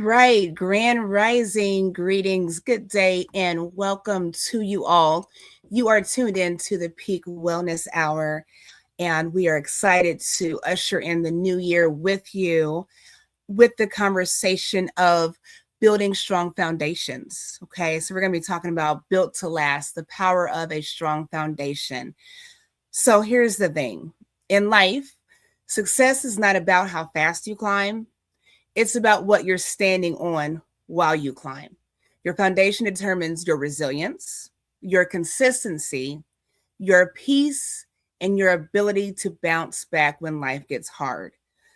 right, Grand Rising, greetings, good day, and welcome to you all. You are tuned in to the Peak Wellness Hour, and we are excited to usher in the new year with you with the conversation of building strong foundations. Okay, so we're going to be talking about built to last, the power of a strong foundation. So here's the thing in life, success is not about how fast you climb. It's about what you're standing on while you climb. Your foundation determines your resilience, your consistency, your peace, and your ability to bounce back when life gets hard.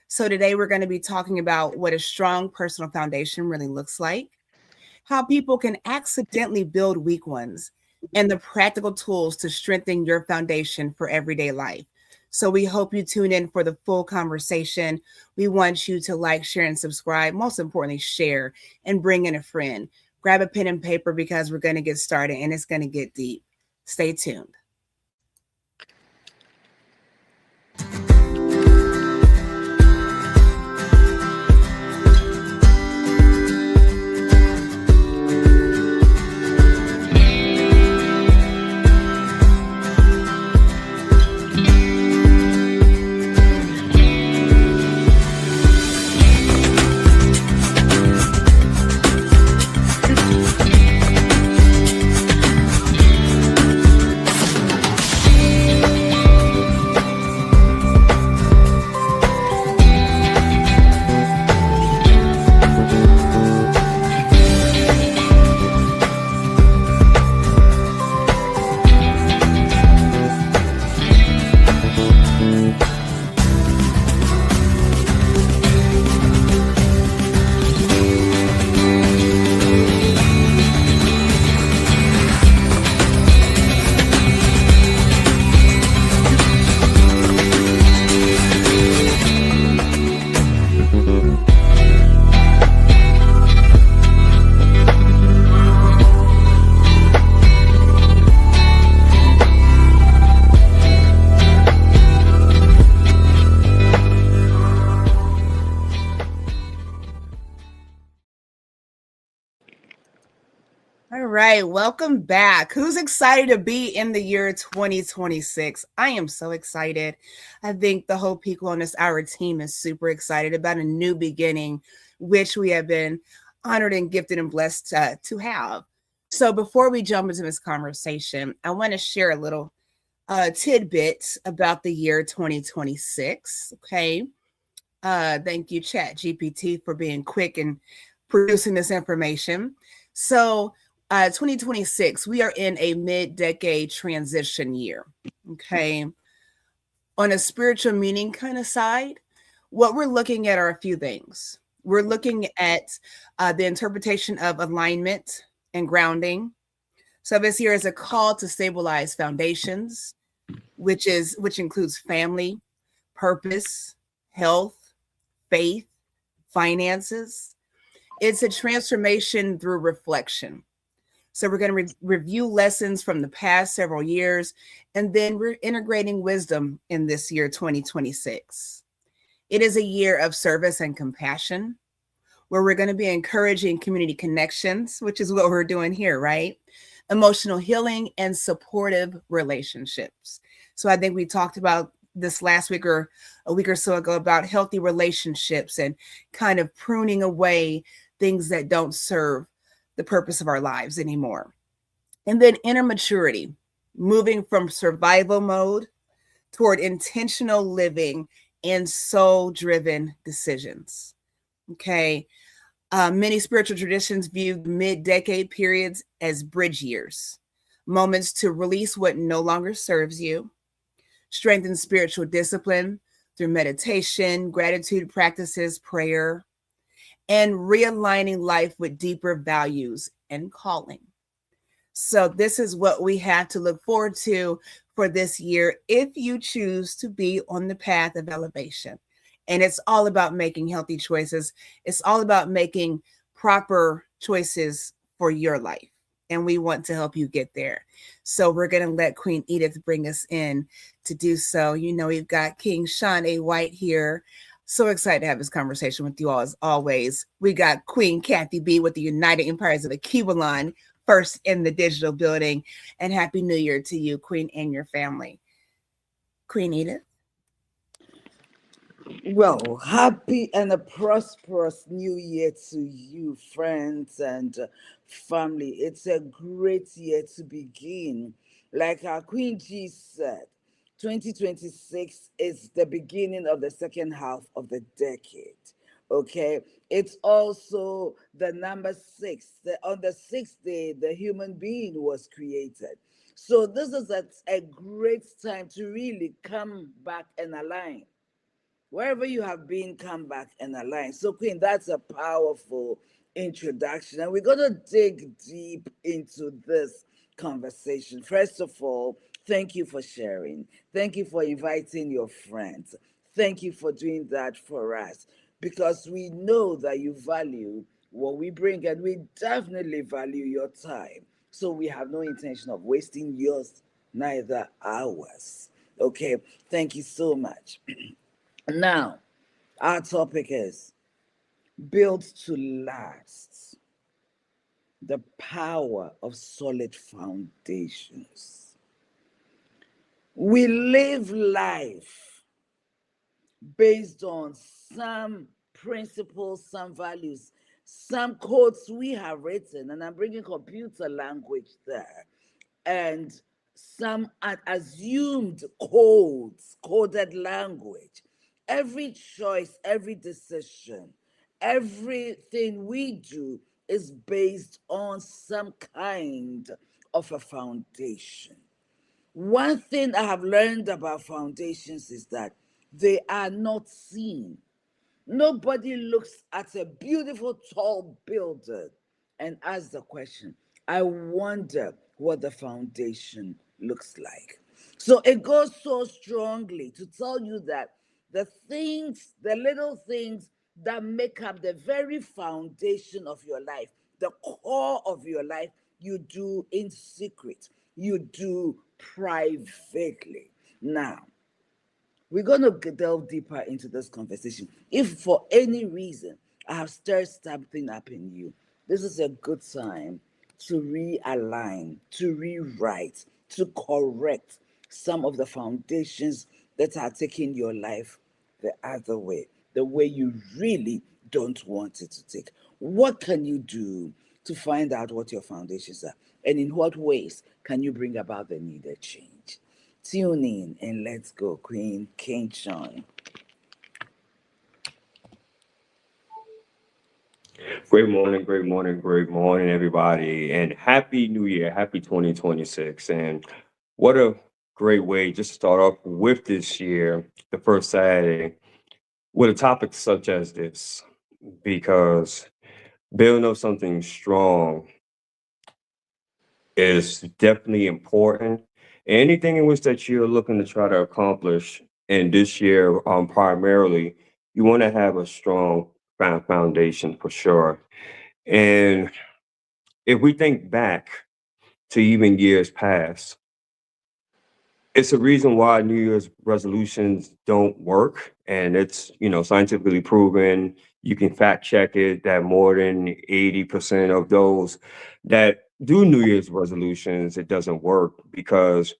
So, today we're going to be talking about what a strong personal foundation really looks like, how people can accidentally build weak ones, and the practical tools to strengthen your foundation for everyday life. So we hope you tune in for the full conversation. We want you to like, share, and subscribe. Most importantly, share and bring in a friend. Grab a pen and paper because we're going to get started and it's going to get deep. Stay tuned. All right, welcome back. Who's excited to be in the year 2026? I am so excited. I think the whole Peak Wellness Hour team is super excited about a new beginning, which we have been honored and gifted and blessed to have. So, before we jump into this conversation, I want to share a little tidbit about the year 2026. Okay. Thank you, Chat GPT, for being quick and producing this information. So, 2026, we are in a mid-decade transition year. Okay. On a spiritual meaning kind of side, what we're looking at are a few things. We're looking at the interpretation of alignment and grounding. So this year is a call to stabilize foundations, which includes family, purpose, health, faith, finances. It's a transformation through reflection. So we're going to review lessons from the past several years, and then we're integrating wisdom in this year, 2026. It is a year of service and compassion, where we're going to be encouraging community connections, which is what we're doing here, right? Emotional healing and supportive relationships. So I think we talked about this last week or a week or so ago about healthy relationships and kind of pruning away things that don't serve the purpose of our lives anymore. And then inner maturity, moving from survival mode toward intentional living and soul-driven decisions. Okay. Many spiritual traditions view mid-decade periods as bridge years, moments to release what no longer serves you, strengthen spiritual discipline through meditation, gratitude practices, prayer, and realigning life with deeper values and calling. So this is what we have to look forward to for this year if you choose to be on the path of elevation. And it's all about making healthy choices. It's all about making proper choices for your life. And we want to help you get there. So we're going to let Queen Edith bring us in to do so. You know, we've got King Sean A. White here So excited to have this conversation with you all as always. We got Queen Kathy B with the United Empires of the Kiwalan first in the digital building. And Happy New Year to you, Queen, and your family. Queen Edith. Well, happy and a prosperous new year to you, friends and family. It's a great year to begin. Like our Queen G said, 2026 is the beginning of the second half of the decade. Okay, it's also the number six. On the sixth day, the human being was created. So, this is a great time to really come back and align. Wherever you have been, come back and align. So, Queen, that's a powerful introduction. And we're going to dig deep into this conversation. First of all, thank you for sharing. Thank you for inviting your friends. Thank you for doing that for us because we know that you value what we bring and we definitely value your time. So, we have no intention of wasting yours, neither ours. Okay, thank you so much. Now, our topic is built to last, the power of solid foundations. We live life based on some principles, some values, some quotes we have written, and I'm bringing computer language there, and some assumed codes, coded language. Every choice, every decision, everything we do is based on some kind of a foundation. One thing I have learned about foundations is that they are not seen. Nobody looks at a beautiful tall building and asks the question, I wonder what the foundation looks like. So it goes so strongly to tell you that the things, the little things that make up the very foundation of your life, the core of your life, you do in secret, you do privately. Now, we're going to delve deeper into this conversation. If for any reason I have stirred something up in you, this is a good time to realign, to rewrite, to correct some of the foundations that are taking your life the other way, the way you really don't want it to take. What can you do to find out what your foundations are? And in what ways can you bring about the needed change? Tune in and let's go, Queen King Sean. Great morning, everybody, and happy New Year, happy 2026. And what a great way just to start off with this year, the first Saturday, with a topic such as this, because building up something strong is definitely important. Anything in which that you're looking to try to accomplish in this year, primarily, you want to have a strong foundation for sure. And if we think back to even years past, it's a reason why New Year's resolutions don't work. And it's, scientifically proven. You can fact check it that more than 80% of those that do New Year's resolutions, it doesn't work because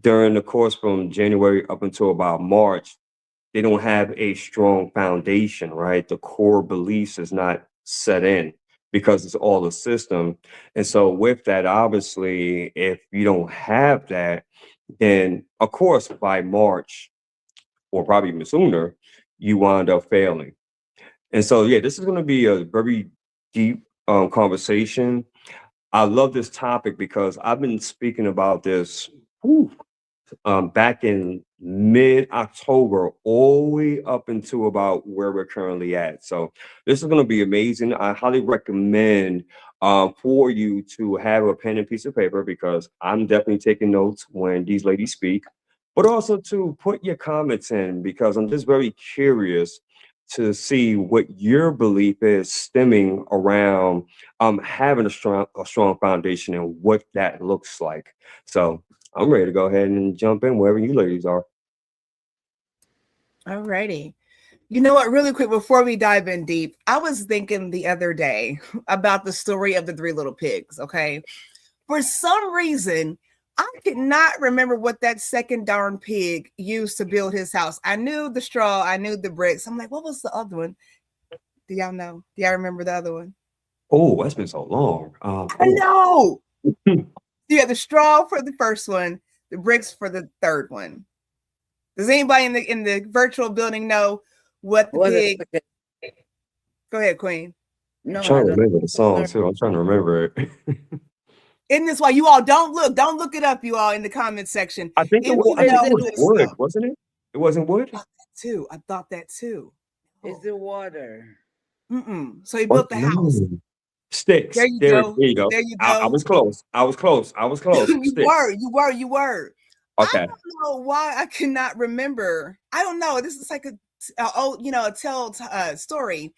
during the course from January up until about March, they don't have a strong foundation, right? The core beliefs is not set in because it's all a system. And so with that, obviously, if you don't have that, then of course by March or probably even sooner, you wind up failing. And so yeah, this is going to be a very deep conversation. I love this topic because I've been speaking about this whew, back in mid October, all the way up into about where we're currently at. So this is going to be amazing. I highly recommend for you to have a pen and piece of paper because I'm definitely taking notes when these ladies speak, but also to put your comments in because I'm just very curious to see what your belief is stemming around having a strong foundation and what that looks like. So I'm ready to go ahead and jump in wherever you ladies are. Alrighty. You know what, really quick, before we dive in deep, I was thinking the other day about the story of the Three Little Pigs, okay? For some reason, I could not remember what that second darn pig used to build his house. I knew the straw, I knew the bricks. I'm like, what was the other one? Do y'all know? Do y'all remember the other one? Oh, that's been so long. I know. You had the straw for the first one, the bricks for the third one. Does anybody in the virtual building know what the pig? Go ahead, Queen. No, I'm trying to remember the song too. I'm trying to remember it. Isn't this why you all don't look it up, you all, in the comment section. I think it was wood, wasn't it? It wasn't wood? I thought that too. It's the water. So he built the house. Sticks. There you go. There you go. There you go. I was close. You were. Okay. I don't know why I cannot remember. I don't know. This is like a tell story.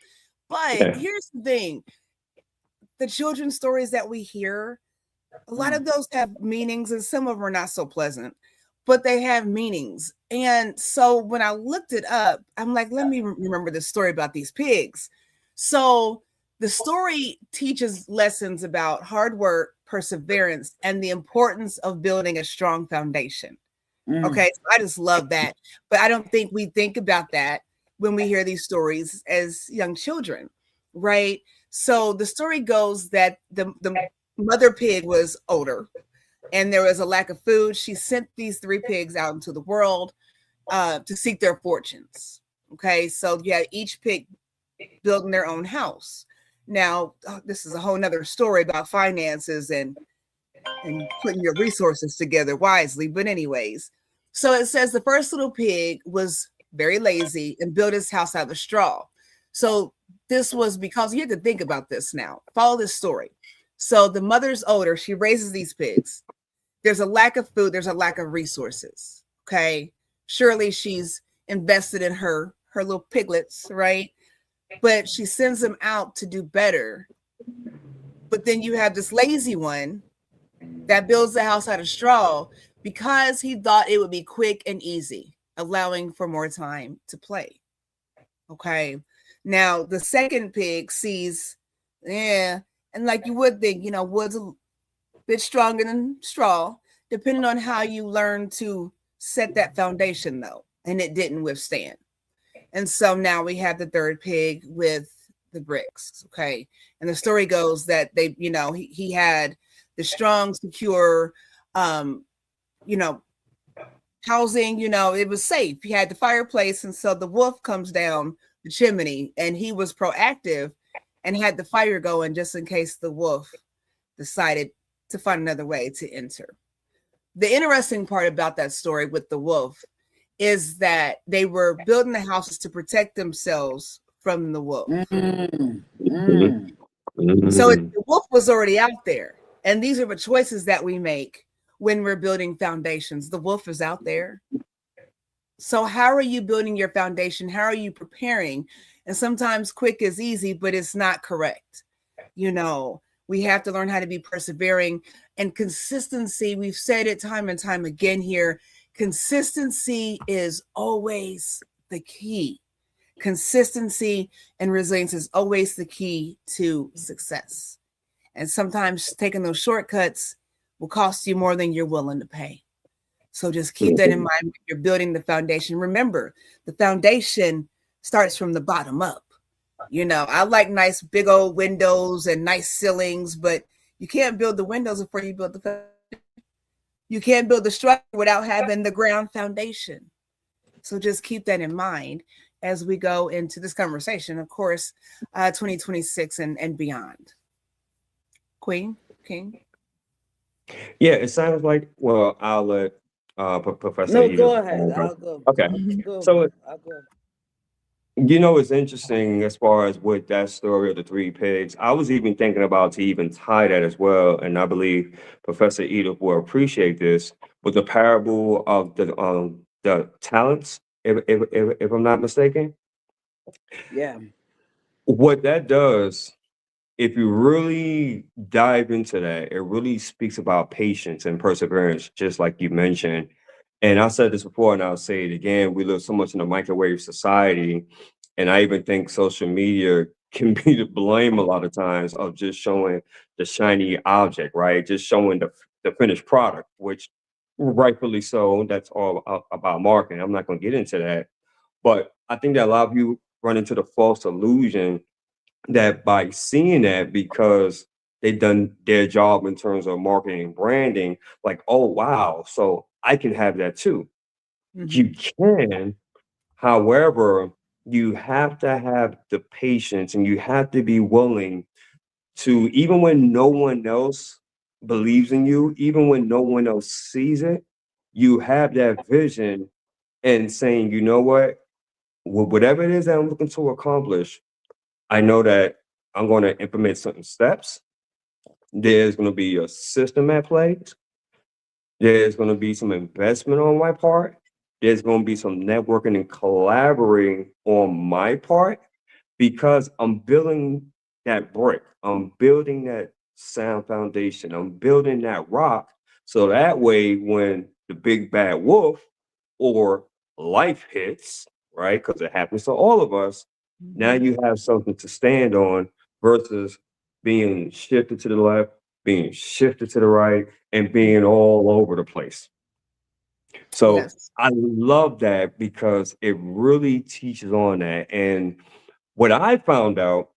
But here's the thing. The children's stories that we hear, a lot of those have meanings, and some of them are not so pleasant, but they have meanings. And so when I looked it up, I'm like, let me remember the story about these pigs. So the story teaches lessons about hard work, perseverance, and the importance of building a strong foundation. Okay, so I just love that. But I don't think we think about that when we hear these stories as young children, right? So the story goes that the mother pig was older and there was a lack of food. She sent these three pigs out into the world to seek their fortunes. Okay, so you have each pig building their own house. Now, this is a whole nother story about finances and putting your resources together wisely. But anyways, so it says the first little pig was very lazy and built his house out of straw. So this was because you have to think about this now. Follow this story. So the mother's older. She raises these pigs. There's a lack of food. There's a lack of resources. Okay. Surely she's invested in her little piglets, right? But she sends them out to do better. But then you have this lazy one that builds the house out of straw because he thought it would be quick and easy, allowing for more time to play. Okay. Now the second pig sees, and like you would think, wood's a bit stronger than straw, depending on how you learn to set that foundation though. And it didn't withstand. And so now we have the third pig with the bricks. Okay. And the story goes that they, he had the strong, secure, housing, it was safe. He had the fireplace. And so the wolf comes down the chimney and he was proactive and had the fire going just in case the wolf decided to find another way to enter. The interesting part about that story with the wolf is that they were building the houses to protect themselves from the wolf. So the wolf was already out there. And these are the choices that we make when we're building foundations. The wolf is out there. So how are you building your foundation? How are you preparing? And sometimes quick is easy, but it's not correct. We have to learn how to be persevering and consistency. We've said it time and time again here. Consistency is always the key. Consistency and resilience is always the key to success. And sometimes taking those shortcuts will cost you more than you're willing to pay. So just keep that in mind when you're building the foundation. Remember, the foundation starts from the bottom up. I like nice big old windows and nice ceilings, but you can't build the windows before you build the foundation. You can't build the structure without having the ground foundation. So just keep that in mind as we go into this conversation, of course, 2026 and beyond. Queen, King? Yeah, it sounds like, well, I'll let Professor No, go ahead. I'll go. Okay. So, I'll go. It's interesting as far as with that story of the three pigs. I was even thinking about to even tie that as well, and I believe Professor Edith will appreciate this with the parable of the talents, if I'm not mistaken. Yeah. What that does, if you really dive into that, it really speaks about patience and perseverance, just like you mentioned. And I said this before, and I'll say it again. We live so much in a microwave society. And I even think social media can be to blame a lot of times of just showing the shiny object, right? Just showing the finished product, which rightfully so, that's all about marketing. I'm not going to get into that. But I think that a lot of you run into the false illusion that by seeing that, because they've done their job in terms of marketing and branding, like, oh, wow, so I can have that too. You can. However, you have to have the patience and you have to be willing to, even when no one else believes in you, even when no one else sees it, you have that vision and saying, you know what, whatever it is that I'm looking to accomplish, I know that I'm going to implement certain steps. There's going to be a system at play. There's going to be some investment on my part. There's going to be some networking and collaborating on my part because I'm building that brick. I'm building that sound foundation. I'm building that rock. So that way, when the big bad wolf or life hits, right? Because it happens to all of us, now you have something to stand on versus being shifted to the left, being shifted to the right, and being all over the place. So Yes. I love that because it really teaches on that. And what I found out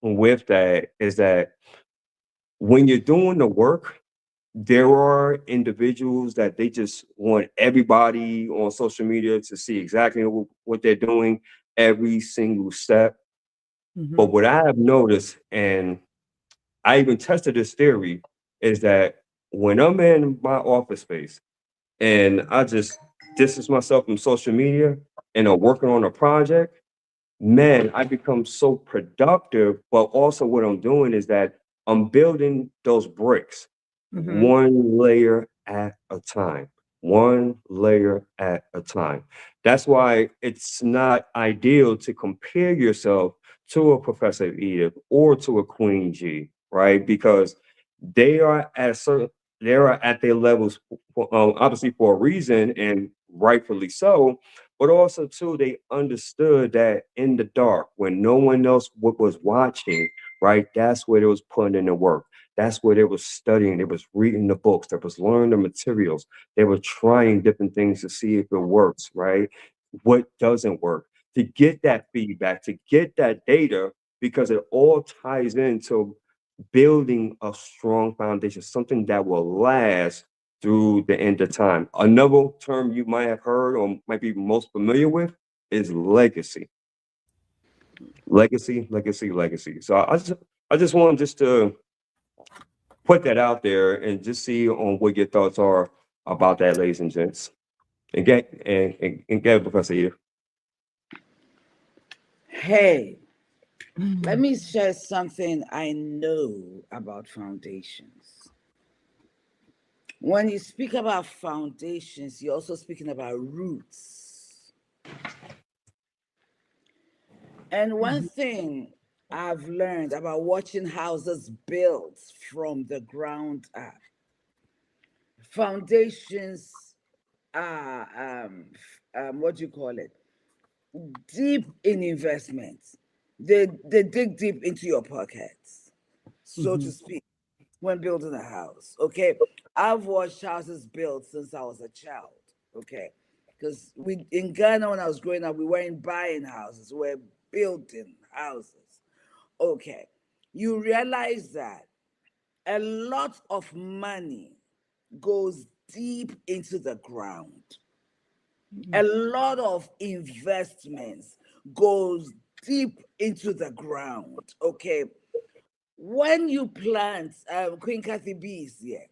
with that is that when you're doing the work, there are individuals that they just want everybody on social media to see exactly what they're doing every single step. But what I have noticed, and I even tested this theory, is that when I'm in my office space and I just distance myself from social media and I'm working on a project, man, I become so productive. But also, what I'm doing is that I'm building those bricks one layer at a time, one layer at a time. That's why it's not ideal to compare yourself to a Professor Edith or to a Queen G, right? Because they are at a certain, they are at their levels, obviously for a reason, and rightfully so. But also too, they understood that in the dark, when no one else was watching, right? That's where they was putting in the work. That's where they was studying. They was reading the books. They was learning the materials. They were trying different things to see if it works, right? What doesn't work? To get that feedback, to get that data, because it all ties into building a strong foundation, something that will last through the end of time. Another term you might have heard or might be most familiar with is legacy. Legacy, legacy, legacy. So I just want just to put that out there and just see on what your thoughts are about that, ladies and gents. And get Professor Edith. Hey, let me share something I know about foundations. When you speak about foundations, you're also speaking about roots. And one thing I've learned about watching houses built from the ground up, foundations are, what do you call it? Deep in investments. They dig deep into your pockets, so to speak, when building a house. Okay. I've watched houses built since I was a child. Okay. Because we in Ghana when I was growing up, we weren't buying houses, we were building houses. Okay. You realize that a lot of money goes deep into the ground. A lot of investments goes deep into the ground. Okay. When you plant, Queen Kathy B is here.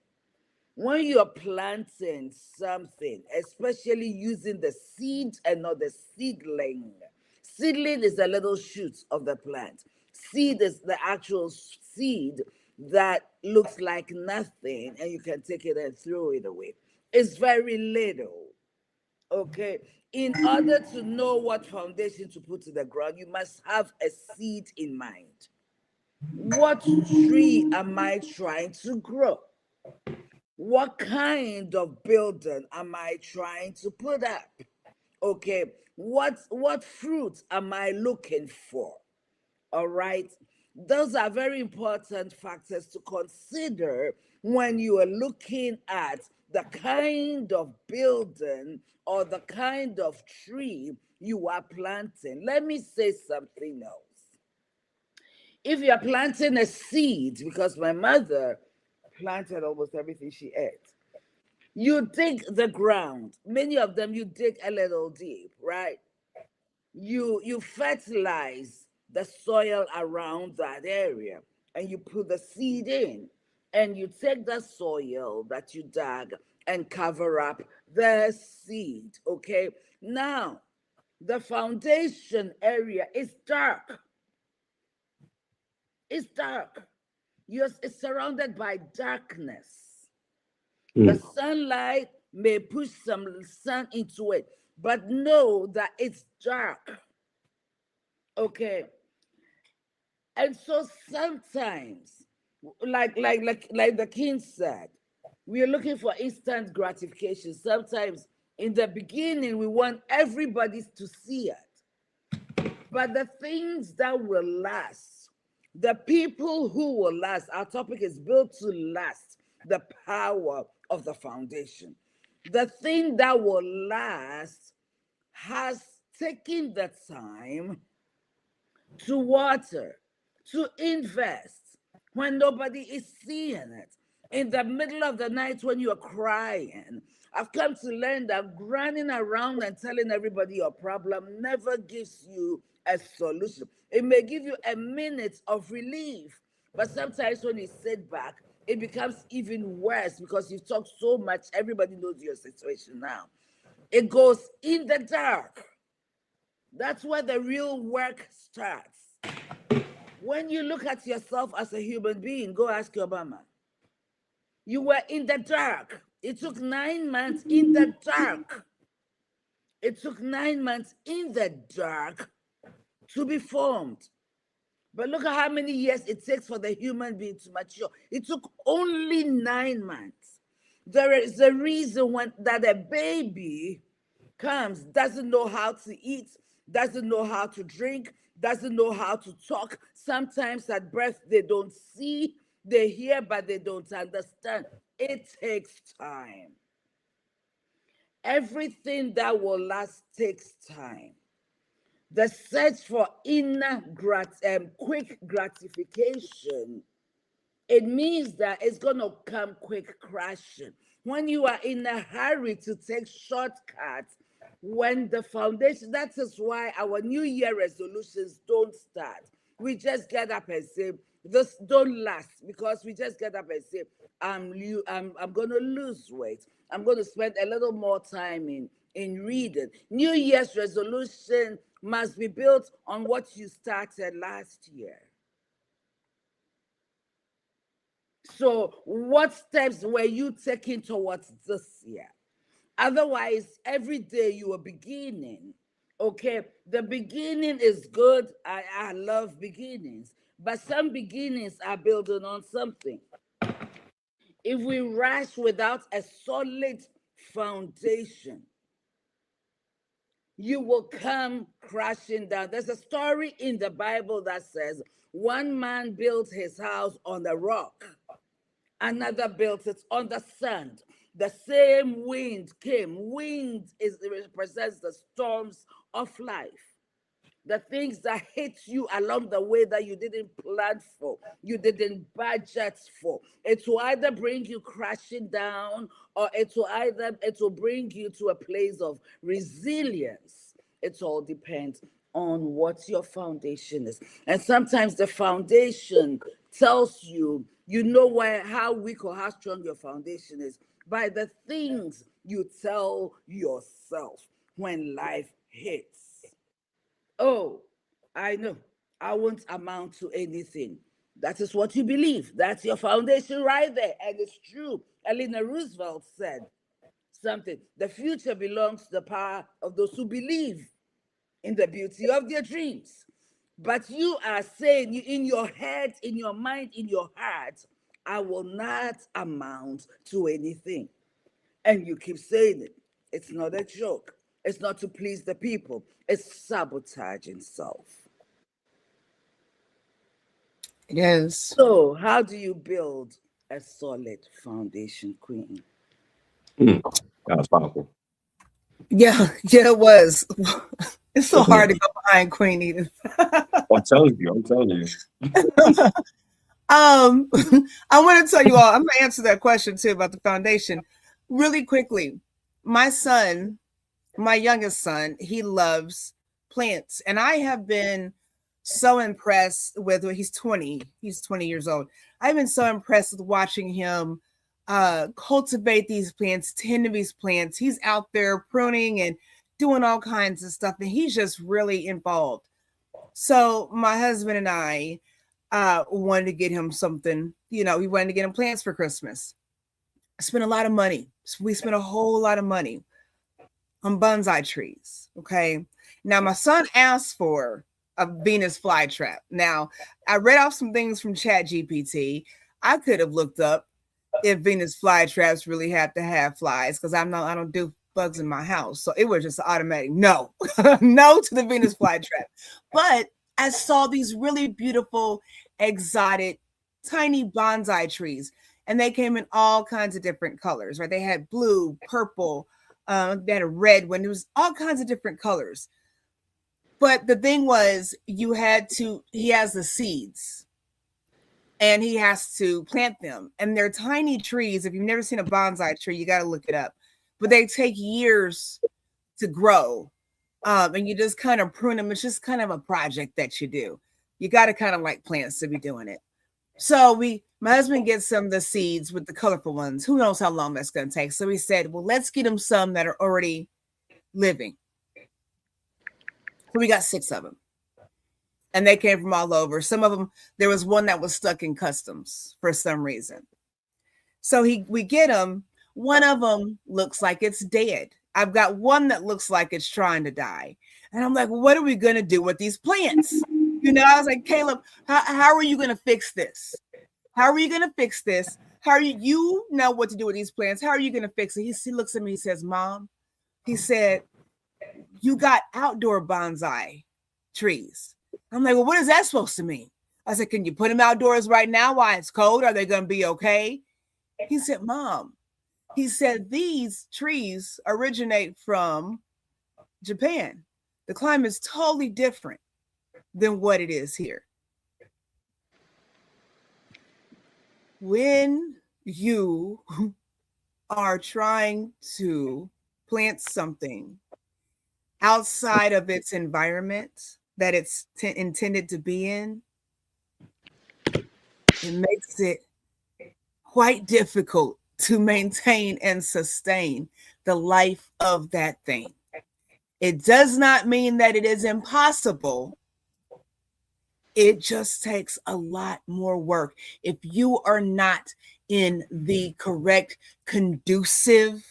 When you're planting something, especially using the seed and not the seedling, seedling is the little shoot of the plant. Seed is the actual seed that looks like nothing and you can take it and throw it away. It's very little. Okay. In order to know what foundation to put to the ground, you must have a seed in mind. What tree am I trying to grow? What kind of building am I trying to put up? Okay, what fruit am I looking for? All right. Those are very important factors to consider when you are looking at the kind of building or the kind of tree you are planting. Let me say something else. If you're planting a seed, because my mother planted almost everything she ate, you dig the ground. Many of them you dig a little deep, right? You fertilize the soil around that area and you put the seed in, and you take the soil that you dug and cover up the seed. Okay, now the foundation area is dark. It's dark. It's surrounded by darkness. The sunlight may push some sun into it, but know that it's dark. Okay. And so sometimes, like the king said, we are looking for instant gratification. Sometimes in the beginning, we want everybody to see it. But the things that will last, the people who will last, our topic is built to last, the power of the foundation. The thing that will last has taken the time to water, to invest when nobody is seeing it. In the middle of the night when you're crying, I've come to learn that running around and telling everybody your problem never gives you a solution. It may give you a minute of relief, but sometimes when you sit back, it becomes even worse because you've talked so much, everybody knows your situation now. It goes in the dark. That's where the real work starts. When you look at yourself as a human being, go ask your mama. You were in the dark. It took 9 months in the dark. It took 9 months in the dark to be formed. But look at how many years it takes for the human being to mature. It took only 9 months. There is a reason that a baby comes, doesn't know how to eat, doesn't know how to drink, doesn't know how to talk. Sometimes at birth, they don't see, they hear, but they don't understand. It takes time. Everything that will last takes time. The search for quick gratification, it means that it's going to come quick crashing. When you are in a hurry to take shortcuts, when the foundation, that is why our New Year resolutions don't start. We just get up and say, this don't last, because we just get up and say, I'm going to lose weight. I'm going to spend a little more time in reading. New Year's resolution must be built on what you started last year. So what steps were you taking towards this year? Otherwise, every day you are beginning. Okay, the beginning is good. I love beginnings, but some beginnings are building on something. If we rush without a solid foundation, you will come crashing down. There's a story in the Bible that says one man built his house on a rock, another built it on the sand. The same wind came. Wind represents the storms of life. The things that hit you along the way that you didn't plan for, you didn't budget for. It will either bring you crashing down, or it will bring you to a place of resilience. It all depends on what your foundation is. And sometimes the foundation tells you, how weak or how strong your foundation is by the things you tell yourself when life hits. Oh, I know, I won't amount to anything. That is what you believe. That's your foundation right there. And it's true. Eleanor Roosevelt said something. The future belongs to the power of those who believe in the beauty of their dreams. But you are saying in your head, in your mind, in your heart, I will not amount to anything. And you keep saying it. It's not a joke. It's not to please the people. It's sabotaging self. It is. So, how do you build a solid foundation, Queen? That was powerful. Yeah, it was. It's so hard to go behind Queen Edith. I'm telling you. I want to tell you all, I'm gonna answer that question too about the foundation really quickly. My son, my youngest son, he loves plants, and I have been so impressed with he's 20 years old. I've been so impressed with watching him cultivate these plants, tend to these plants. He's out there pruning and doing all kinds of stuff, and he's just really involved. So my husband and I wanted to get him something. We wanted to get him plants for Christmas. I spent a lot of money. We spent a whole lot of money on bonsai trees. Okay. Now my son asked for a Venus flytrap. Now I read off some things from ChatGPT. I could have looked up if Venus flytraps really have to have flies, because I don't do bugs in my house. So it was just automatic no, no to the Venus flytrap. But I saw these really beautiful, exotic, tiny bonsai trees, and they came in all kinds of different colors, right? They had blue, purple, they had a red one. It was all kinds of different colors. But the thing was, he has the seeds and he has to plant them. And they're tiny trees. If you've never seen a bonsai tree, you got to look it up. But they take years to grow. And you just kind of prune them. It's just kind of a project that you do. You got to kind of like plants to be doing it. So my husband gets some of the seeds with the colorful ones. Who knows how long that's going to take? So he said, well, let's get him some that are already living. So we got 6 of them. And they came from all over. Some of them, there was one that was stuck in customs for some reason. So we get them. One of them looks like it's dead. I've got one that looks like it's trying to die. And I'm like, well, what are we going to do with these plants? I was like, Caleb, how are you going to fix this? How are you going to fix this? How are you know what to do with these plants? How are you going to fix it? He looks at me, he says, Mom, he said, you got outdoor bonsai trees. I'm like, well, what is that supposed to mean? I said, can you put them outdoors right now while it's cold? Are they going to be okay? He said, Mom, he said, these trees originate from Japan. The climate is totally different than what it is here. When you are trying to plant something outside of its environment that it's intended to be in, it makes it quite difficult to maintain and sustain the life of that thing. It does not mean that it is impossible. It just takes a lot more work if you are not in the correct, conducive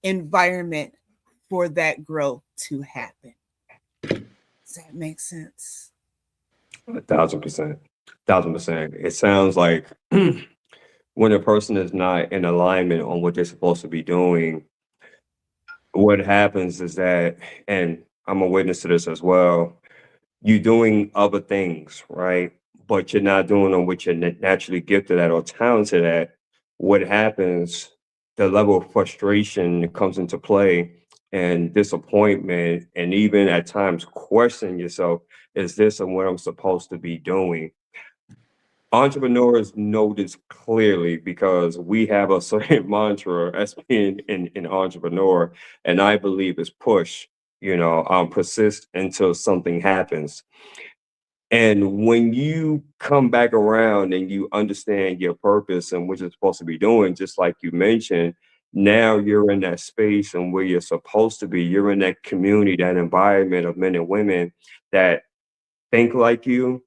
environment for that growth to happen. Does that make sense? 1,000%. 1,000%. It sounds like when a person is not in alignment on what they're supposed to be doing, what happens is that, and I'm a witness to this as well, you're doing other things, right? But you're not doing them what you're naturally gifted at or talented at. What happens, the level of frustration comes into play, and disappointment, and even at times questioning yourself, is this what I'm supposed to be doing? Entrepreneurs know this clearly because we have a certain mantra as being an entrepreneur, and I believe is push, persist until something happens. And when you come back around and you understand your purpose and what you're supposed to be doing, just like you mentioned, now you're in that space and where you're supposed to be. You're in that community, that environment of men and women that think like you,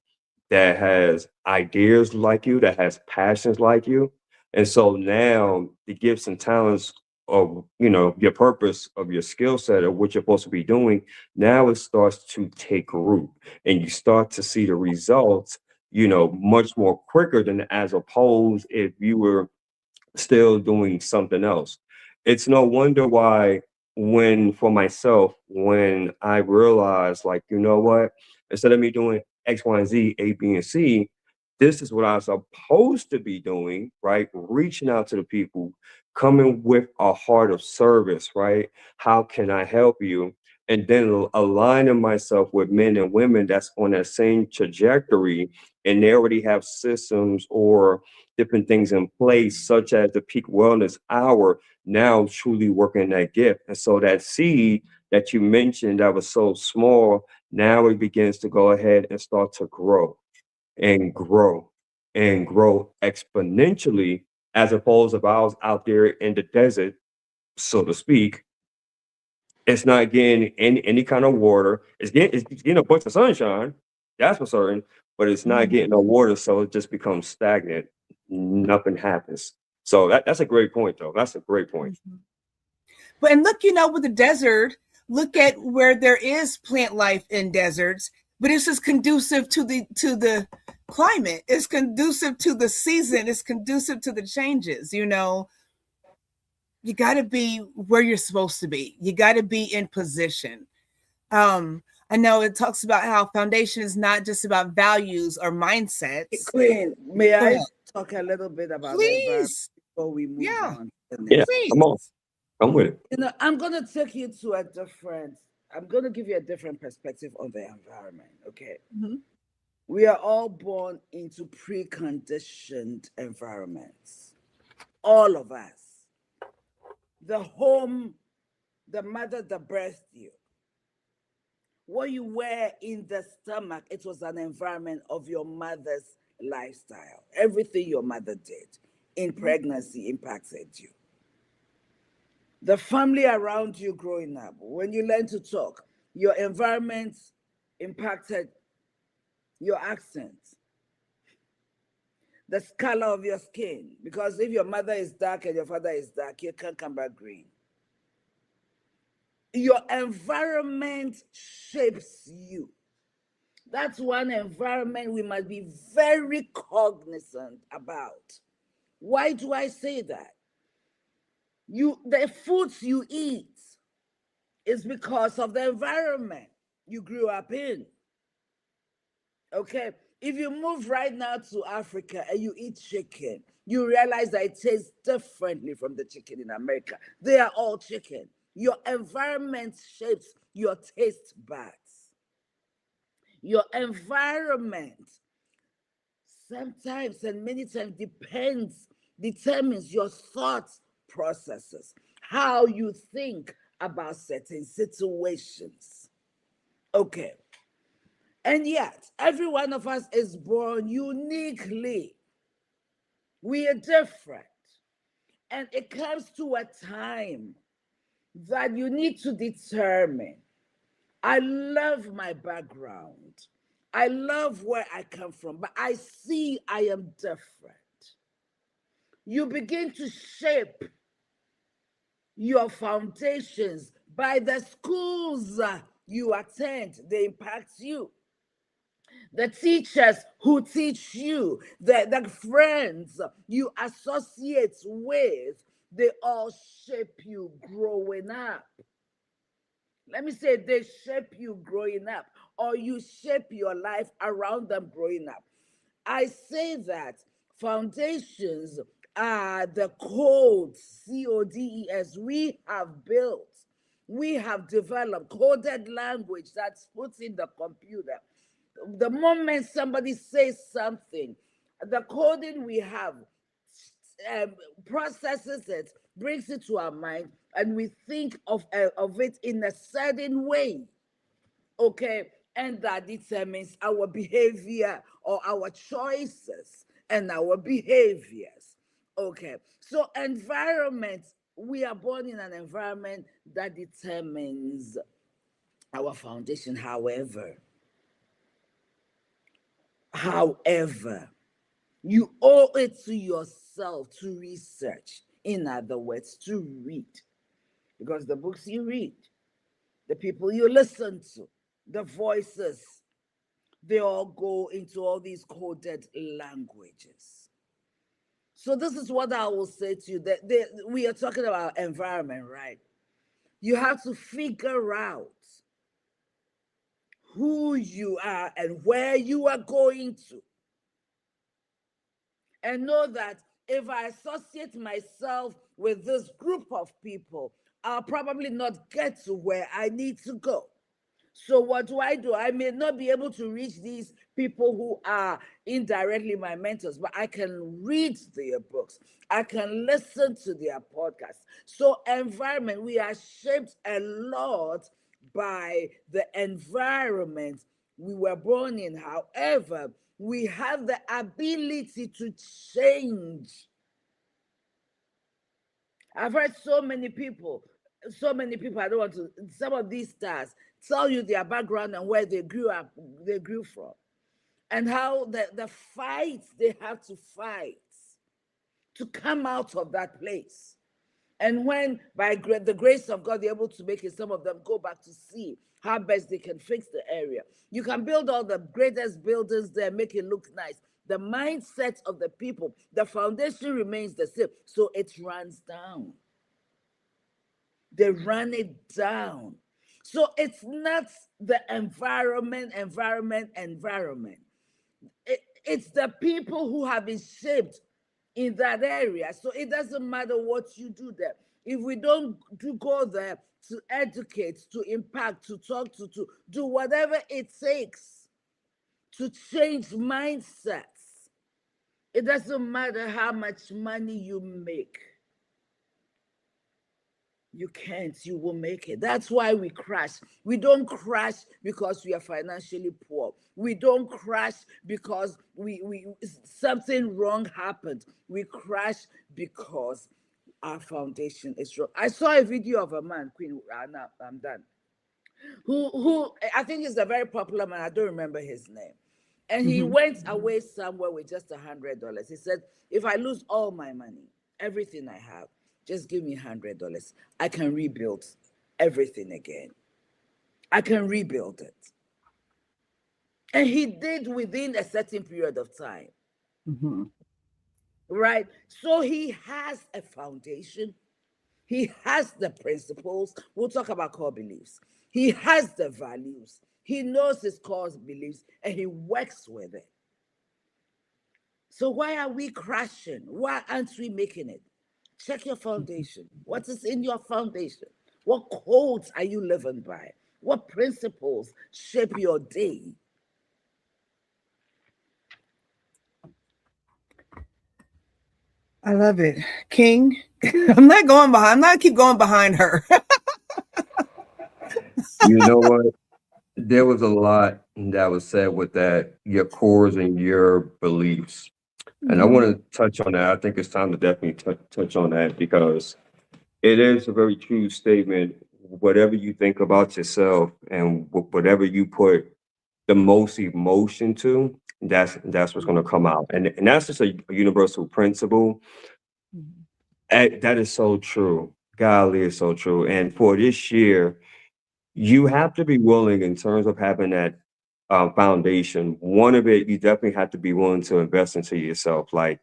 that has ideas like you, that has passions like you. And so now the gifts and talents of, your purpose, of your skill set, of what you're supposed to be doing, now it starts to take root and you start to see the results, much more quicker than as opposed if you were still doing something else. It's no wonder why when for myself, when I realized, like, you know what, instead of me doing X, Y, and Z, A, B, and C, this is what I'm supposed to be doing, right? Reaching out to the people, coming with a heart of service, right? How can I help you? And then aligning myself with men and women that's on that same trajectory, and they already have systems or different things in place, such as the peak wellness hour, now truly working that gift. And so that seed that you mentioned that was so small, now it begins to go ahead and start to grow and grow and grow exponentially, as opposed if I was out there in the desert, so to speak, it's not getting any kind of water. It's getting a bunch of sunshine, that's for certain, but it's not getting no water, so it just becomes stagnant. Nothing happens. So that's a great point, though. That's a great point. Mhm. But and look, with the desert, look at where there is plant life in deserts, but it's just conducive to the climate. It's conducive to the season. It's conducive to the changes. You got to be where you're supposed to be. You got to be in position. I know it talks about how foundation is not just about values or mindsets. Queen, may Go I ahead. talk a little bit about the environment Please. before we move Yeah, on to the Yeah, next? come on. please. Come with it. I'm gonna take you to a different. I'm gonna give you a different perspective on the environment. Okay, Mhm. we are all born into preconditioned environments. All of us. The home, the mother that birthed you, what you were in the stomach, it was an environment of your mother's lifestyle. Everything your mother did in pregnancy impacted you. The family around you growing up, when you learn to talk, your environment impacted your accent, the color of your skin. Because if your mother is dark and your father is dark, you can't come back green. Your environment shapes you. That's one environment we must be very cognizant about. Why do I say that? The foods you eat is because of the environment you grew up in. Okay, if you move right now to Africa and you eat chicken, you realize that it tastes differently from the chicken in America. They are all chicken. Your environment shapes your taste buds. Your environment sometimes and many times determines your thought processes, how you think about certain situations. Okay. And yet, every one of us is born uniquely. We are different. And it comes to a time that you need to determine, I love my background. I love where I come from, but I see I am different. You begin to shape your foundations by the schools you attend, they impact you. The teachers who teach you, the friends you associate with, they all shape you growing up. Let me say, they shape you growing up, or you shape your life around them growing up. I say that foundations are the codes, CODES, we have built. We have developed coded language that's put in the computer. The moment somebody says something, the coding we have um, processes it, brings it to our mind, and we think of it in a certain way. Okay, and that determines our behavior or our choices and our behaviors. Okay, so environment, we are born in an environment that determines our foundation. However, you owe it to yourself to research. In other words, to read. Because the books you read, the people you listen to, the voices, they all go into all these coded languages. So this is what I will say to you, that we are talking about environment, right? You have to figure out who you are and where you are going to. And know that if I associate myself with this group of people, I'll probably not get to where I need to go. So what do? I may not be able to reach these people who are indirectly my mentors, but I can read their books. I can listen to their podcasts. So environment, we are shaped a lot by the environment we were born in. However, we have the ability to change. I've heard so many people, I don't want to, some of these stars tell you their background and where they grew up, they grew from, and how the fights they have to fight to come out of that place. And when, by the grace of God, they're able to make it, some of them go back to see how best they can fix the area. You can build all the greatest buildings there, make it look nice. The mindset of the people, the foundation remains the same, so it runs down. They run it down. So it's not the environment. It's the people who have been shaped in that area. So it doesn't matter what you do there. If we don't go there to educate, to impact, to talk to do whatever it takes to change mindsets, it doesn't matter how much money you make. You can't, you will make it. That's why we crash. We don't crash because we are financially poor. We don't crash because we something wrong happened. We crash because our foundation is wrong. I saw a video of a man, Queen, now I'm done, who I think is a very popular man. I don't remember his name. And he went away somewhere with just $100. He said, if I lose all my money, everything I have, just give me $100. I can rebuild everything again. I can rebuild it. And he did within a certain period of time. Right? So he has a foundation. He has the principles. We'll talk about core beliefs. He has the values. He knows his core beliefs and he works with it. So why are we crashing? Why aren't we making it? Check your foundation. What is in your foundation? What codes are you living by? What principles shape your day? I love it. King, I'm not keep going behind her. You know what? There was a lot that was said with that, your cores and your beliefs. And I want to touch on that. I think it's time to definitely touch on that because it is a very true statement. Whatever you think about yourself and whatever you put the most emotion to, that's what's going to come out. And that's just a universal principle. That is so true. Golly, is so true. And for this year, you have to be willing in terms of having that foundation. One of it, you definitely have to be willing to invest into yourself, like,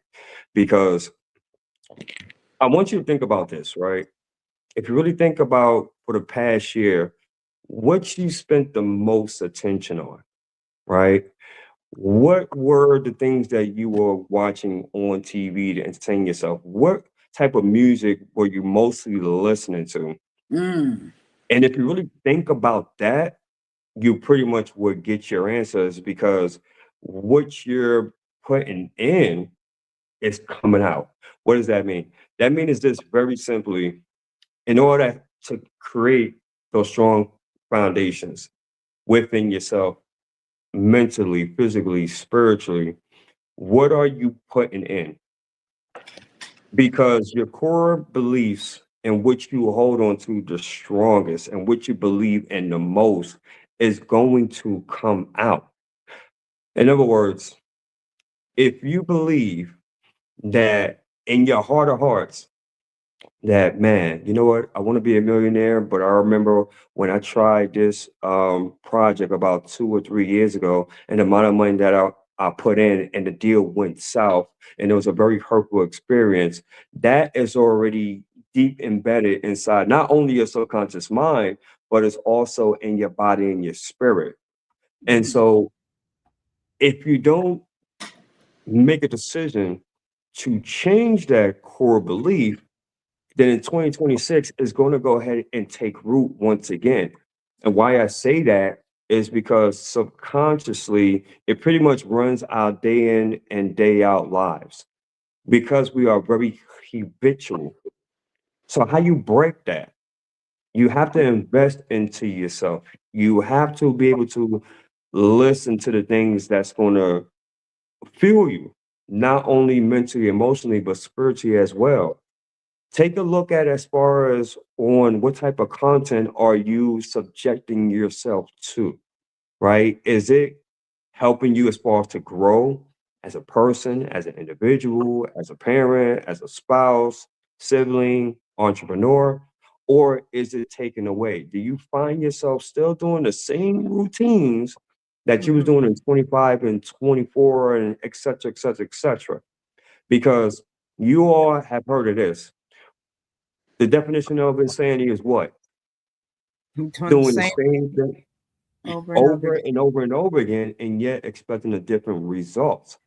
because I want you to think about this, right? If you really think about for the past year, what you spent the most attention on, right? What were the things that you were watching on TV to entertain yourself? What type of music were you mostly listening to? Mm. And if you really think about that, you pretty much would get your answers because what you're putting in is coming out. What does that mean? That means is this very simply, in order to create those strong foundations within yourself, mentally, physically, spiritually, what are you putting in? Because your core beliefs and what you hold on to the strongest and what you believe in the most is going to come out. In other words, if you believe that in your heart of hearts, that man, you know what, I want to be a millionaire, but I remember when I tried this project about 2 or 3 years ago, and the amount of money that I put in and the deal went south, and it was a very hurtful experience. That is already deep embedded inside not only your subconscious mind, but it's also in your body and your spirit. And so if you don't make a decision to change that core belief, then in 2026 is going to go ahead and take root once again. And why I say that is because subconsciously it pretty much runs our day in and day out lives because we are very habitual. So how you break that? You have to invest into yourself. You have to be able to listen to the things that's going to fuel you, not only mentally, emotionally, but spiritually as well. Take a look at as far as on what type of content are you subjecting yourself to, right? Is it helping you as far as to grow as a person, as an individual, as a parent, as a spouse, sibling, entrepreneur? Or is it taken away? Do you find yourself still doing the same routines that you was doing in 25 and 24 and et cetera, et cetera, et cetera? Because you all have heard of this. The definition of insanity is what? Doing the Doing the same same thing over and over over again. and over and over again, and yet expecting a different result.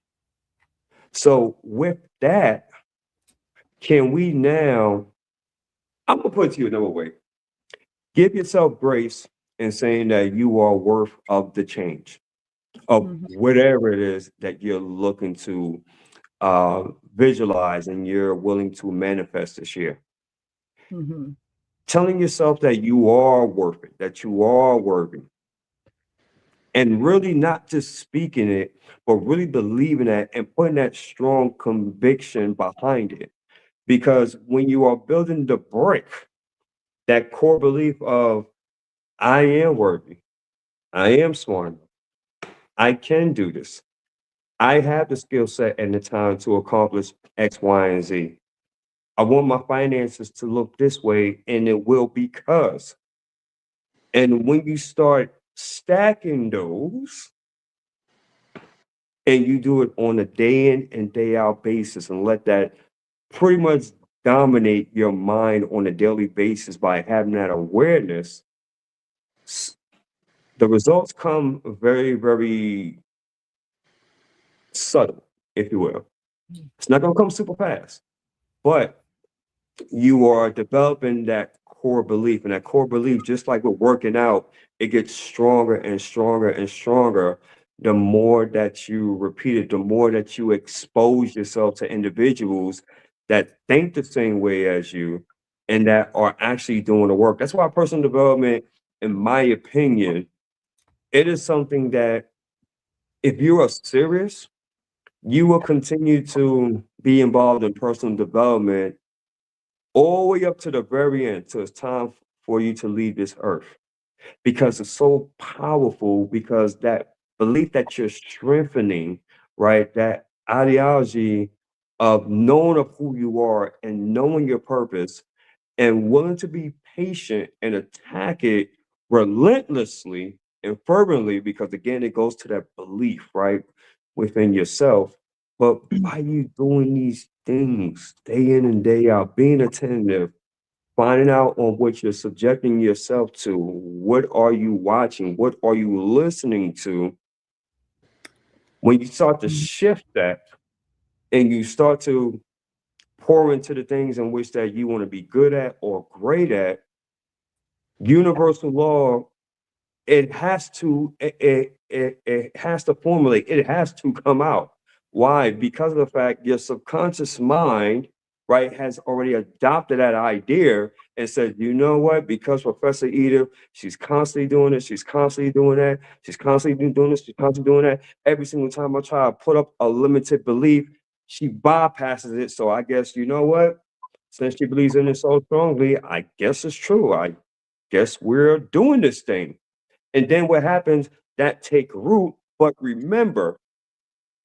So with that, can we now, I'm gonna put it to you another way. Give yourself grace in saying that you are worth of the change of Mhm, whatever it is that you're looking to visualize and you're willing to manifest this year. mhm, Telling yourself that you are worth it, that you are worthy, and really not just speaking it, but really believing that and putting that strong conviction behind it. Because when you are building the brick, that core belief of I am worthy, I am smart, I can do this, I have the skill set and the time to accomplish X, Y, and Z. I want my finances to look this way, and it will because. And when you start stacking those, and you do it on a day in and day out basis and let that pretty much dominate your mind on a daily basis by having that awareness, s- the results come very, very subtle, if you will. It's not going to come super fast, but you are developing that core belief. And that core belief, just like with working out, it gets stronger and stronger and stronger the more that you repeat it, the more that you expose yourself to individuals that think the same way as you and that are actually doing the work. That's why personal development, in my opinion, it is something that if you are serious, you will continue to be involved in personal development all the way up to the very end till it's time for you to leave this earth because it's so powerful because that belief that you're strengthening, right? That ideology of knowing of who you are and knowing your purpose and willing to be patient and attack it relentlessly and fervently because again it goes to that belief right within yourself. But by you doing these things day in and day out, being attentive, finding out on what you're subjecting yourself to, what are you watching, what are you listening to, when you start to mhm, shift that and you start to pour into the things in which that you want to be good at or great at, universal law, it has to formulate, it has to come out. Why? Because of the fact your subconscious mind, right, has already adopted that idea and said, you know what, because Professor Edith, she's constantly doing this, she's constantly doing that, she's constantly doing this, she's constantly doing that. Every single time I try to put up a limited belief, she bypasses it. So I guess you know what? Since she believes in it so strongly, I guess it's true. I guess we're doing this thing. And then what happens, that take root. But remember,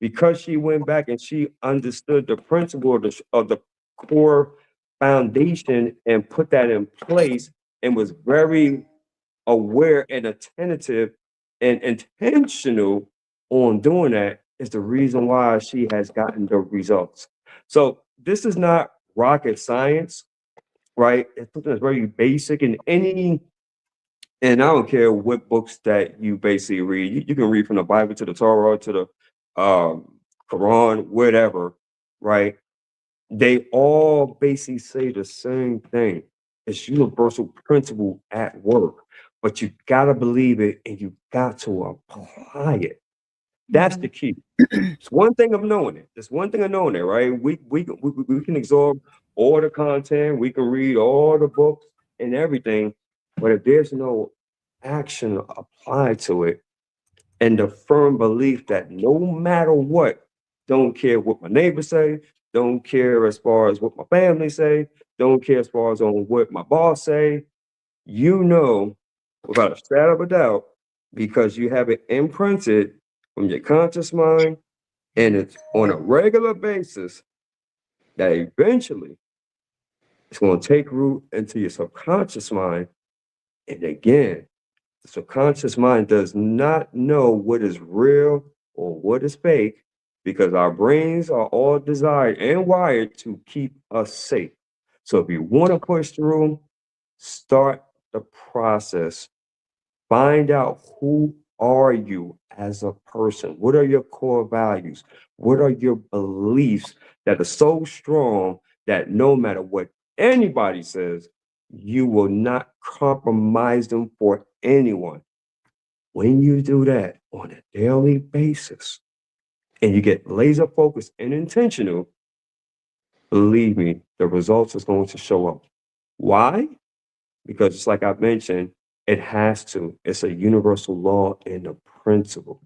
because she went back and she understood the principle of the core foundation and put that in place and was very aware and attentive and intentional on doing that is the reason why she has gotten the results. So this is not rocket science. right? It's something that's very basic in any, and I don't care what books that you basically read. You can read from the Bible to the Torah to the Quran, whatever, right? They all basically say the same thing. It's universal principle at work, but you gotta believe it and you got to apply it. That's the key. It's one thing of knowing it. It's one thing of knowing it, right? We can absorb all the content, we can read all the books and everything, but if there's no action applied to it, and the firm belief that no matter what, don't care what my neighbors say, don't care as far as what my family say, don't care as far as on what my boss say, you know, without a shadow of a doubt, because you have it imprinted from your conscious mind and it's on a regular basis, that eventually it's going to take root into your subconscious mind. And again, the subconscious mind does not know what is real or what is fake because our brains are all designed and wired to keep us safe. So if you want to push through, start the process. Find out who are you as a person? What are your core values? What are your beliefs that are so strong that no matter what anybody says, you will not compromise them for anyone? When you do that on a daily basis and you get laser focused and intentional, believe me, the results is going to show up. Why? Because just like I mentioned, it has to. It's a universal law and a principle.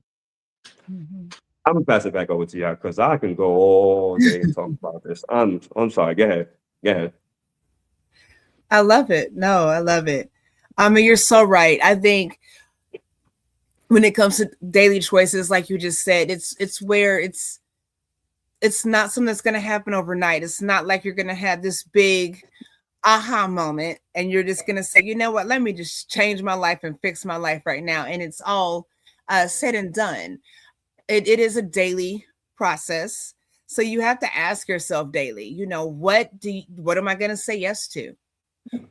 I'm gonna pass it back over to you because I can go all day and talk about this. I'm sorry. Go ahead. Go ahead. I love it. No, I love it. I mean, you're so right. I think when it comes to daily choices, like you just said, it's where it's not something that's going to happen overnight. It's not like you're going to have this big aha moment and you're just going to say, you know what, let me just change my life and fix my life right now. And it's all said and done. It is a daily process. So you have to ask yourself daily, you know, what am I going to say yes to?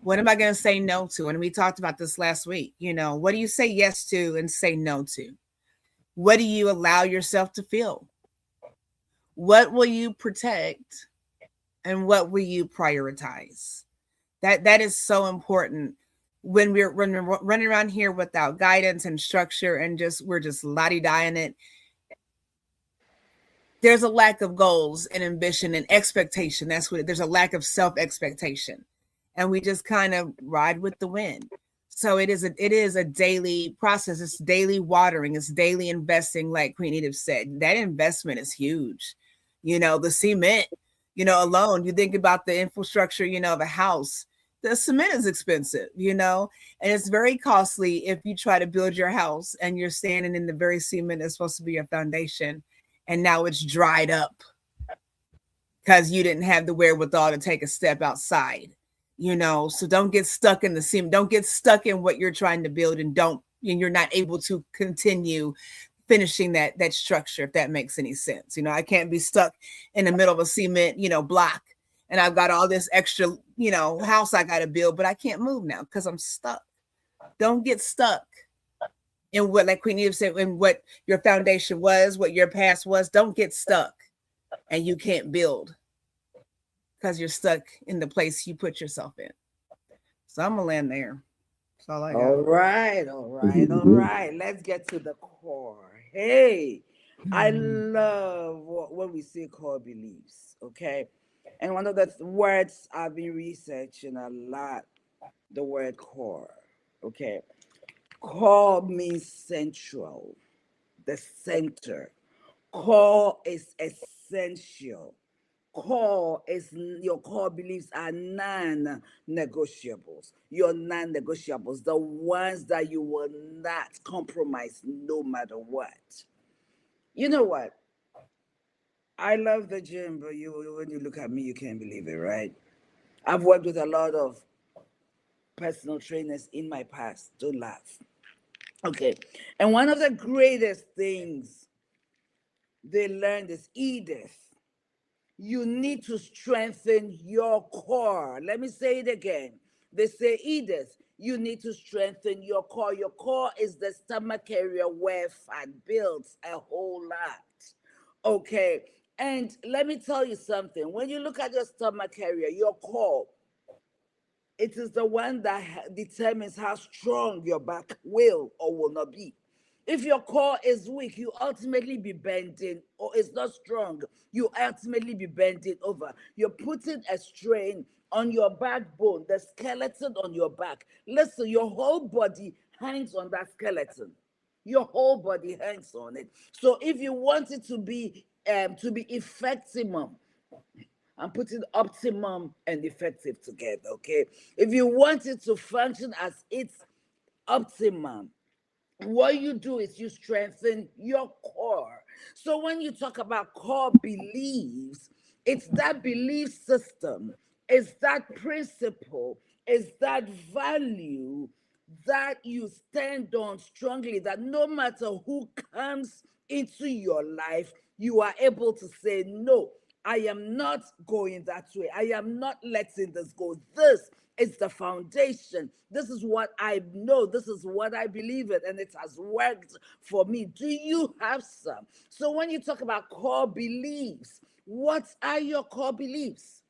What am I going to say no to? And we talked about this last week. You know, what do you say yes to and say no to? What do you allow yourself to feel? What will you protect and what will you prioritize? That is so important when we're running around here without guidance and structure and we're just la-di-dying it. There's a lack of goals and ambition and expectation. There's a lack of self-expectation. And we just kind of ride with the wind. So it is a daily process. It's daily watering. It's daily investing, like Queen Edith said. That investment is huge. You know, the cement, you know, alone, you think about the infrastructure, you know, of a house. The cement is expensive, you know, and it's very costly if you try to build your house and you're standing in the very cement that's supposed to be your foundation, and now it's dried up because you didn't have the wherewithal to take a step outside. You know, so don't get stuck in the cement. Don't get stuck in what you're trying to build, and you're not able to continue finishing that structure, if that makes any sense. You know, I can't be stuck in the middle of a cement, you know, block, and I've got all this extra, you know, house I got to build, but I can't move now because I'm stuck. Don't get stuck in what, like Queen Eve said, in what your foundation was, what your past was. Don't get stuck and you can't build because you're stuck in the place you put yourself in. So I'm gonna land there. That's all I got. All right, all right, all Mhm. right. Let's get to the core. Hey, I love when we say core beliefs, okay? And one of the words I've been researching a lot, the word core, okay? Core means central, the center. Core is essential. Core is your core beliefs are non-negotiables. Your non-negotiables, the ones that you will not compromise no matter what. You know what? I love the gym, but when you look at me, you can't believe it, right? I've worked with a lot of personal trainers in my past. Don't laugh. Okay. And one of the greatest things they learned is Edith. you need to strengthen your core. Let me say it again. They say, Edith, you need to strengthen your core. Your core is the stomach area where fat builds a whole lot. Okay. And let me tell you something. When you look at your stomach area, your core, it is the one that determines how strong your back will or will not be. If your core is weak, you ultimately be bending, or it's not strong, you ultimately be bending over. You're putting a strain on your backbone, the skeleton on your back. Listen, your whole body hangs on that skeleton. Your whole body hangs on it. So if you want it to be effective, I'm putting optimum and effective together, okay? If you want it to function as its optimum, what you do is you strengthen your core. So when you talk about core beliefs, it's that belief system, it's that principle, it's that value that you stand on strongly, that no matter who comes into your life, you are able to say, no, I am not going that way. I am not letting this go. This is the foundation. This is what I know. This is what I believe in, and it has worked for me. Do you have some? So when you talk about core beliefs, what are your core beliefs?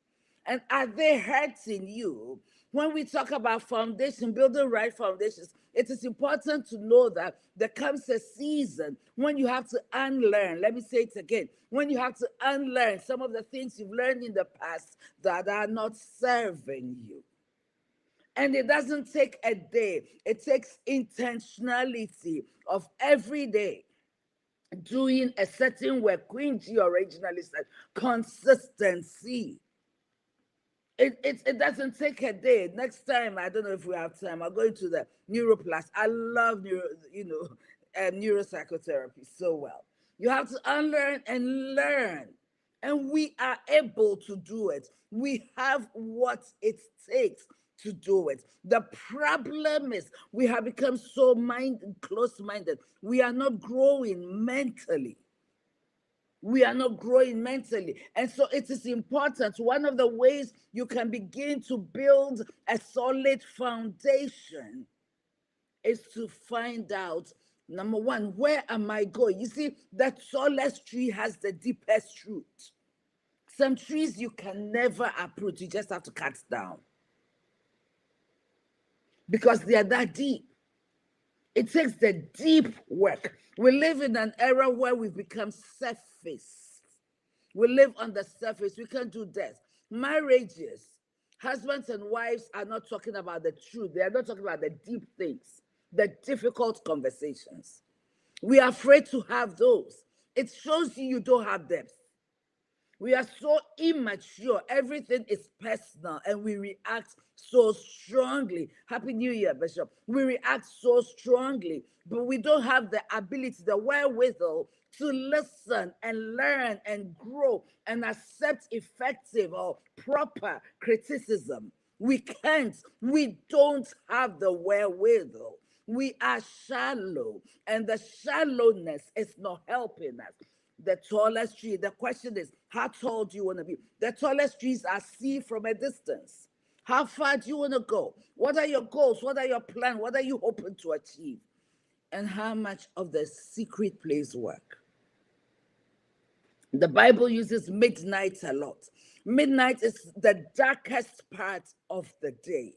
And are they hurting you? When we talk about foundation, building right foundations, it is important to know that there comes a season when you have to unlearn. Let me say it again. When you have to unlearn some of the things you've learned in the past that are not serving you. And it doesn't take a day, it takes intentionality of every day doing a certain work. Queen G originally said consistency. It doesn't take a day. Next time, I don't know if we have time, I'll go into the neuroplast. I love neuropsychotherapy so well. You have to unlearn and learn, and we are able to do it. We have what it takes to do it. The problem is we have become so close-minded. We are not growing mentally. We are not growing mentally. And so it is important. One of the ways you can begin to build a solid foundation is to find out, number one, where am I going? You see, the tallest tree has the deepest root. Some trees you can never uproot, you just have to cut down because they are that deep. It takes the deep work. We live in an era where we've become surface. We live on the surface. We can't do that. Marriages, husbands and wives are not talking about the truth. They are not talking about the deep things, the difficult conversations. We are afraid to have those. It shows you don't have depth. We are so immature. Everything is personal and we react so strongly. Happy New Year, Bishop. We react so strongly, but we don't have the ability, the wherewithal to listen and learn and grow and accept effective or proper criticism. We can't. We don't have the wherewithal. We are shallow, and the shallowness is not helping us. The tallest tree, the question is, how tall do you want to be? The tallest trees are seen from a distance. How far do you want to go? What are your goals? What are your plans? What are you hoping to achieve? And how much of the secret place work? The Bible uses midnight a lot. Midnight is the darkest part of the day,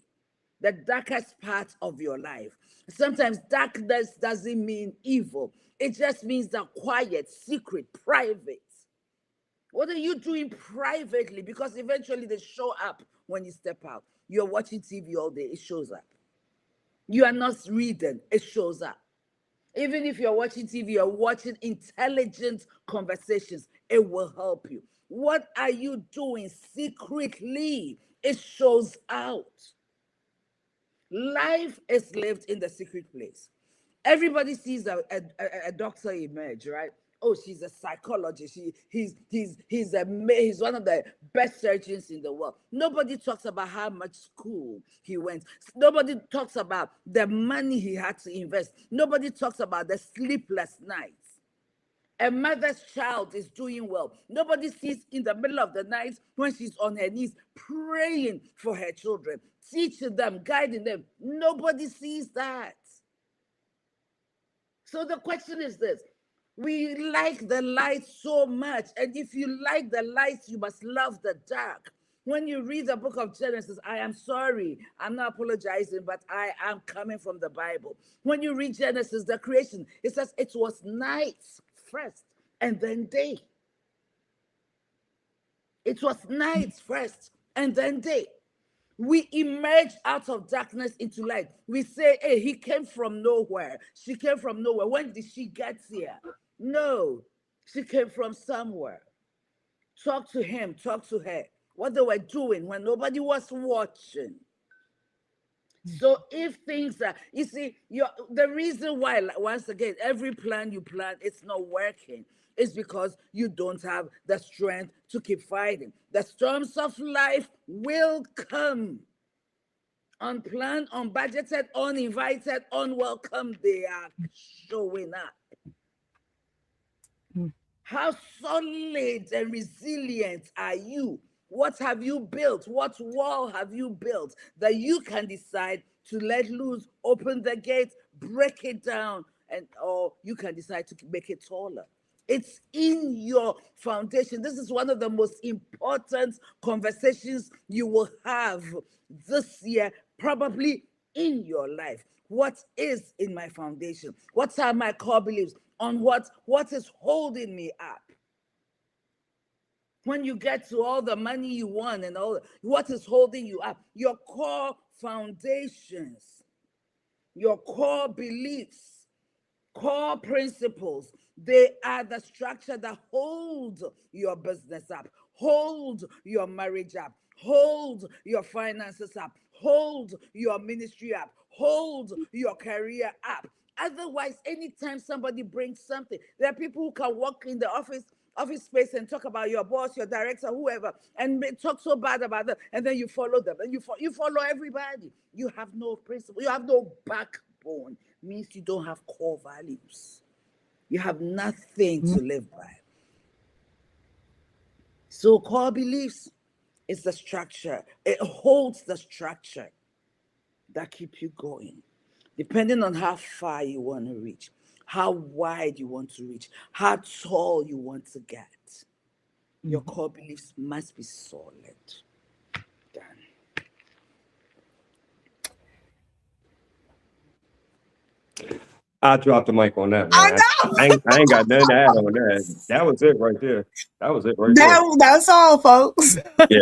the darkest part of your life. Sometimes darkness doesn't mean evil. It just means the quiet, secret, private. What are you doing privately? Because eventually they show up when you step out. You're watching TV all day, it shows up. You are not reading, it shows up. Even if you're watching TV, you're watching intelligent conversations, it will help you. What are you doing secretly? It shows out. Life is lived in the secret place. Everybody sees a doctor emerge, right? Oh, she's a psychologist. He's one of the best surgeons in the world. Nobody talks about how much school he went. Nobody talks about the money he had to invest. Nobody talks about the sleepless nights. A mother's child is doing well. Nobody sees in the middle of the night when she's on her knees praying for her children, teaching them, guiding them. Nobody sees that. So the question is this: we like the light so much, and if you like the light, you must love the dark. When you read the book of Genesis, I am sorry, I'm not apologizing, but I am coming from the Bible. When you read Genesis, the creation, it says it was night first and then day. It was night first and then day. We emerge out of darkness into light. We say, hey, he came from nowhere. She came from nowhere. When did she get here? No, she came from somewhere. Talk to him, talk to her. What they were doing when nobody was watching. So if things are, you see, the reason why, once again, every plan you plan, it's not working, is because you don't have the strength to keep fighting. The storms of life will come. Unplanned, unbudgeted, uninvited, unwelcome, they are showing up. How solid and resilient are you? What have you built? What wall have you built that you can decide to let loose, open the gate, break it down, or you can decide to make it taller? It's in your foundation. This is one of the most important conversations you will have this year, probably in your life. What is in my foundation? What are my core beliefs? On what is holding me up? When you get to all the money you want and all, what is holding you up? Your core foundations, your core beliefs, core principles, they are the structure that hold your business up, hold your marriage up, hold your finances up, hold your ministry up, hold your career up. Otherwise, anytime somebody brings something, there are people who can walk in the office space and talk about your boss, your director, whoever, and talk so bad about them, and then you follow them, and you follow everybody. You have no principle, you have no backbone. Means you don't have core values. You have nothing to live by. So core beliefs is the structure. It holds the structure that keep you going. Depending on how far you want to reach, how wide you want to reach, how tall you want to get, your core beliefs must be solid. Done. I dropped the mic on that I one. know. I ain't got nothing to add on that. That was it right there. That was it right there. That's all, folks. Yeah,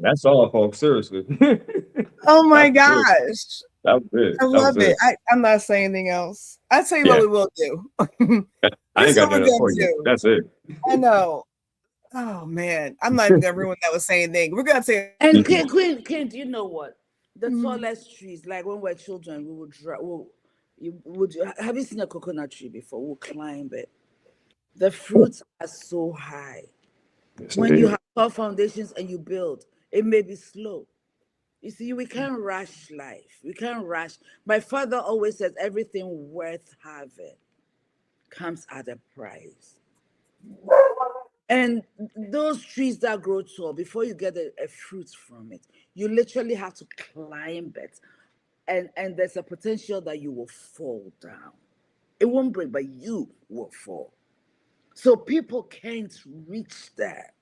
that's all, folks. Seriously. Oh my That was it. gosh. That was it. I That was love it. it. I'm not saying anything else. I'll tell you what Yeah, we will do. I This ain't is what got we're nothing gonna for you. do. That's it. I know. Oh man. I'm not even gonna ruin that with saying anything. We're gonna say And Queen, do you know what? The Mhm. tallest trees, like when we're children, we would have you seen a coconut tree before? We'll climb it. The fruits are so high. Yes, When you indeed. have tall foundations and you build, it may be slow. You see, we can't rush life. We can't rush. My father always says everything worth having comes at a price. And those trees that grow tall, before you get a fruit from it, you literally have to climb it. And there's a potential that you will fall down. It won't break, but you will fall. So people can't reach there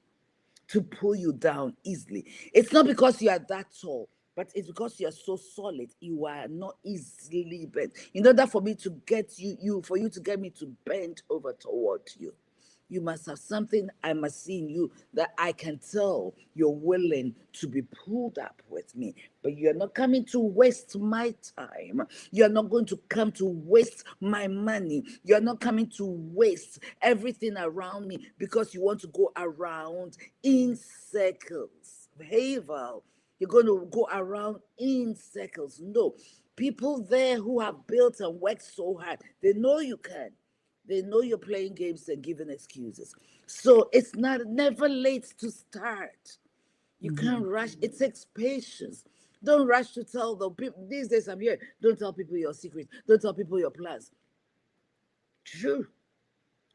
to pull you down easily. It's not because you are that tall, but it's because you are so solid. You are not easily bent. In order for me to get for you to get me to bend over towards you, you must have something I must see in you that I can tell you're willing to be pulled up with me. But you're not coming to waste my time. You're not going to come to waste my money. You're not coming to waste everything around me because you want to go around in circles. Hey, Val, you're going to go around in circles. No. People there who have built and worked so hard, they know you can. They know you're playing games and giving excuses. So it's never late to start. You can't rush. It takes patience. Don't rush to tell the people. These days I'm here. Don't tell people your secrets. Don't tell people your plans. True.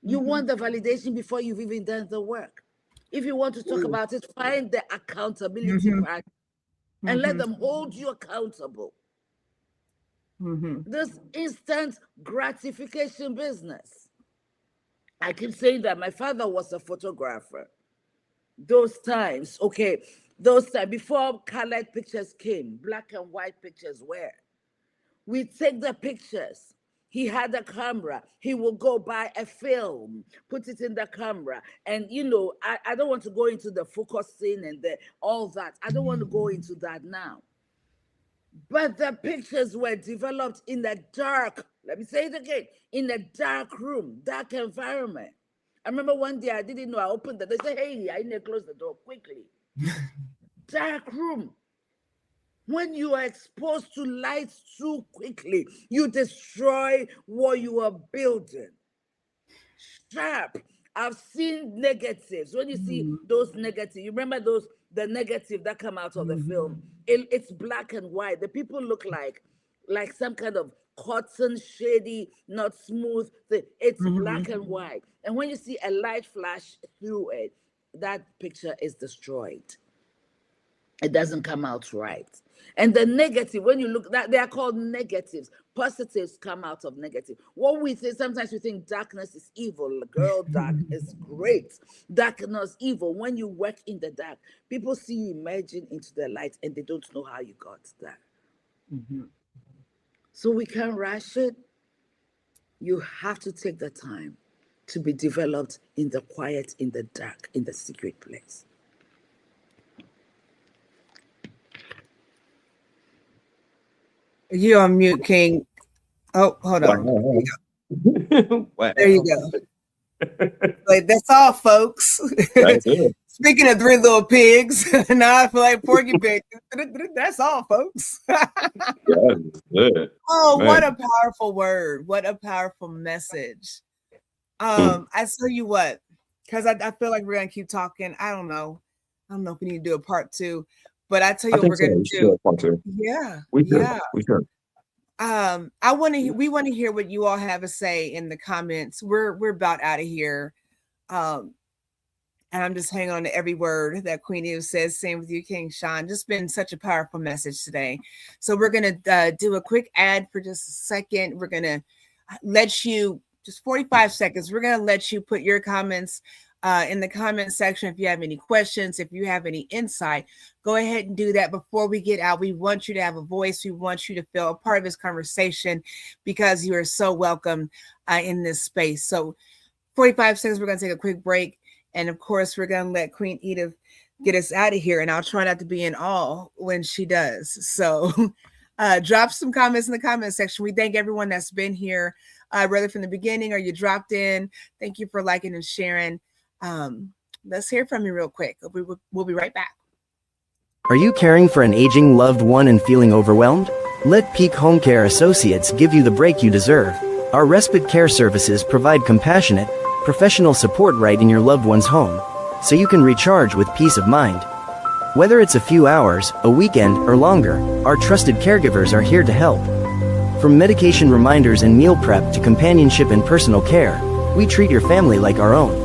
You want the validation before you've even done the work. If you want to talk about it, find the accountability part and let them hold you accountable. This instant gratification business. I keep saying that my father was a photographer. Those times, before colored pictures came, black and white pictures were. We take the pictures. He had a camera. He will go buy a film, put it in the camera. And, I don't want to go into the focusing and all that. I don't want to go into that now. But the pictures were developed in the dark, let me say it again, in a dark room, dark environment. I remember one day I didn't know, I opened the door, they said, hey, I need to close the door quickly. Dark room. When you are exposed to light too quickly, you destroy what you are building. Sharp. I've seen negatives. When you see those negatives, you remember the negative that come out of the film. It's black and white. The people look like some kind of cotton, shady, not smooth thing. It's black and white. And when you see a light flash through it, that picture is destroyed. It doesn't come out right. And the negative, when you look, that they are called negatives. Positives come out of negative. What we say, sometimes we think darkness is evil. Girl, dark is great. Darkness, evil. When you work in the dark, people see you emerging into the light and they don't know how you got there. So we can't rush it. You have to take the time to be developed in the quiet, in the dark, in the secret place. You on mute, King. Oh, hold on. There you go. Like, that's all, folks. That's it. Speaking of Three Little Pigs, now I feel like Porky Pig. That's all, folks. That's good. Oh, Man. what a powerful word. What a powerful message. I tell you what, because I feel like we're going to keep talking. I don't know if we need to do a part 2, but I tell you what we're going to do. Part 2. Yeah. We should. We want to hear what you all have to say in the comments. We're about out of here. And I'm just hanging on to every word that Queen Eve says. Same with you, King Sean. Just been such a powerful message today. So we're going to do a quick ad for just a second. We're going to let you, just 45 seconds. We're going to let you put your comments in the comment section. If you have any questions, if you have any insight, go ahead and do that before we get out. We want you to have a voice. We want you to feel a part of this conversation because you are so welcome in this space. So 45 seconds, we're going to take a quick break. And of course, we're going to let Queen Edith get us out of here. And I'll try not to be in awe when she does. So drop some comments in the comment section. We thank everyone that's been here, whether from the beginning or you dropped in. Thank you for liking and sharing. Let's hear from you real quick. We'll be right back. Are you caring for an aging loved one and feeling overwhelmed? Let Peak Home Care Associates give you the break you deserve. Our respite care services provide compassionate, professional support right in your loved one's home, so you can recharge with peace of mind. Whether it's a few hours, a weekend, or longer, our trusted caregivers are here to help. From medication reminders and meal prep to companionship and personal care, we treat your family like our own.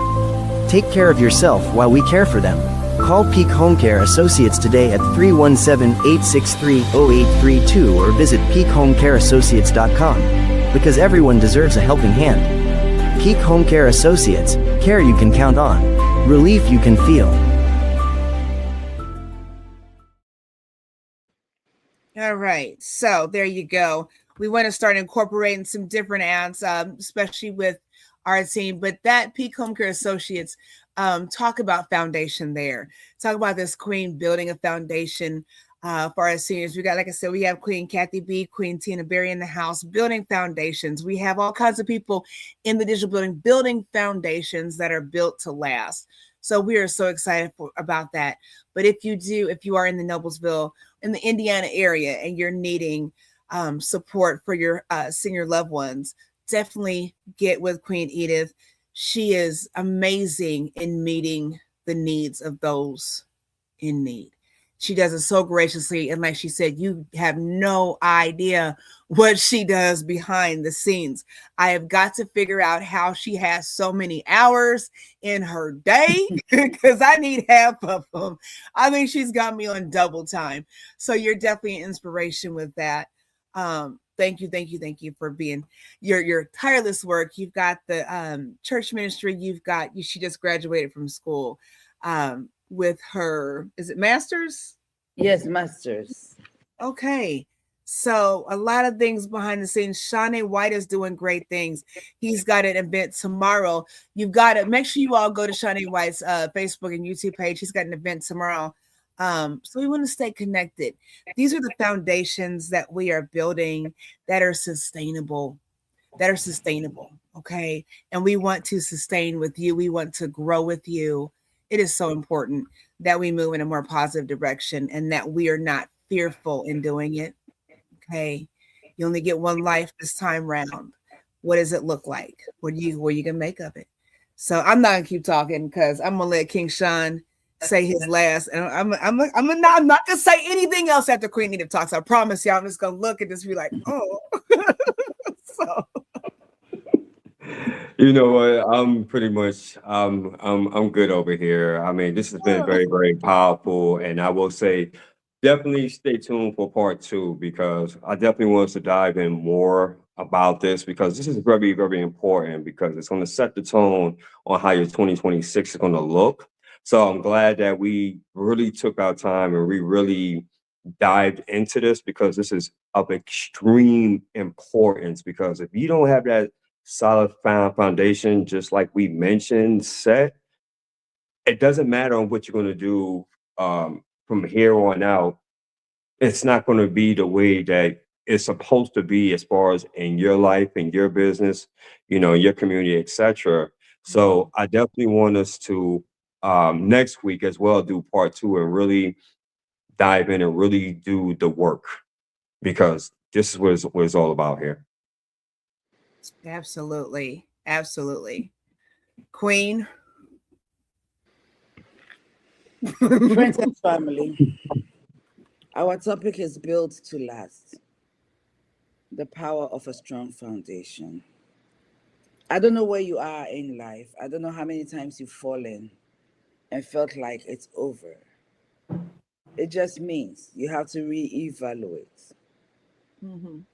Take care of yourself while we care for them. Call Peak Home Care Associates today at 317-863-0832 or visit peakhomecareassociates.com, because everyone deserves a helping hand. Peak Home Care Associates, care you can count on, relief you can feel. All right, so there you go. We want to start incorporating some different ads, especially with our team, but that Peak Home Care Associates, talk about foundation there. Talk about this queen building a foundation for our seniors. We got, like I said, we have Queen Kathy B, Queen Tina Berry in the house, building foundations. We have all kinds of people in the digital building foundations that are built to last. So we are so excited about that. But if you are in the Noblesville, in the Indiana area, and you're needing support for your senior loved ones, definitely get with Queen Edith. She is amazing in meeting the needs of those in need. She does it so graciously. And like she said, you have no idea what she does behind the scenes. I have got to figure out how she has so many hours in her day because I need half of them. I mean, she's got me on double time. So you're definitely an inspiration with that. Thank you for being your tireless work. You've got the church ministry. She just graduated from school. With her, is it master's? Yes, masters. Okay. So a lot of things behind the scenes. Shawnee White is doing great things. He's got an event tomorrow. You've got to make sure you all go to Shawnee White's Facebook and YouTube page. He's got an event tomorrow. So we want to stay connected. These are the foundations that we are building that are sustainable. Okay. And we want to sustain with you. We want to grow with you. It is so important that we move in a more positive direction and that we are not fearful in doing it. Okay. You only get one life this time round. What does it look like? What are you gonna make of it? So I'm not gonna keep talking because I'm gonna let King Sean say his last, and I'm not gonna say anything else after Queen Nita talks. I promise you. I'm just gonna look and just be like, oh. So You know what? I'm pretty much I'm good over here. I mean, this has been very, very powerful, and I will say definitely stay tuned for part two because I definitely want us to dive in more about this because this is very, very important because it's going to set the tone on how your 2026 is going to look. So I'm glad that we really took our time and we really dived into this because this is of extreme importance because if you don't have that solid foundation, just like we mentioned, set, it doesn't matter on what you're going to do from here on out. It's not going to be the way that it's supposed to be as far as in your life, in your business, your community, etc. So I definitely want us to next week as well do part two and really dive in and really do the work because this is what it's all about here. absolutely. Queen. Friends and family, our topic is built to last. The power of a strong foundation. I don't know where you are in life. I don't know how many times you've fallen and felt like it's over. It just means you have to reevaluate. Mhm.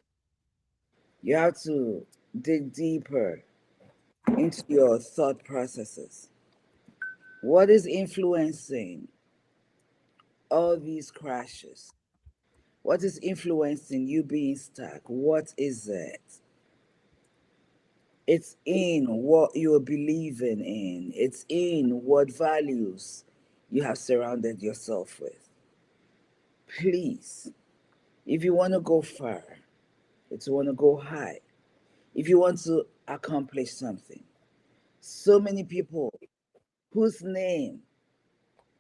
You have to dig deeper into your thought processes. What is influencing all these crashes? What is influencing you being stuck? What is it? It's in what you're believing in, it's in what values you have surrounded yourself with. Please, if you want to go far, if you want to go high, if you want to accomplish something, so many people whose name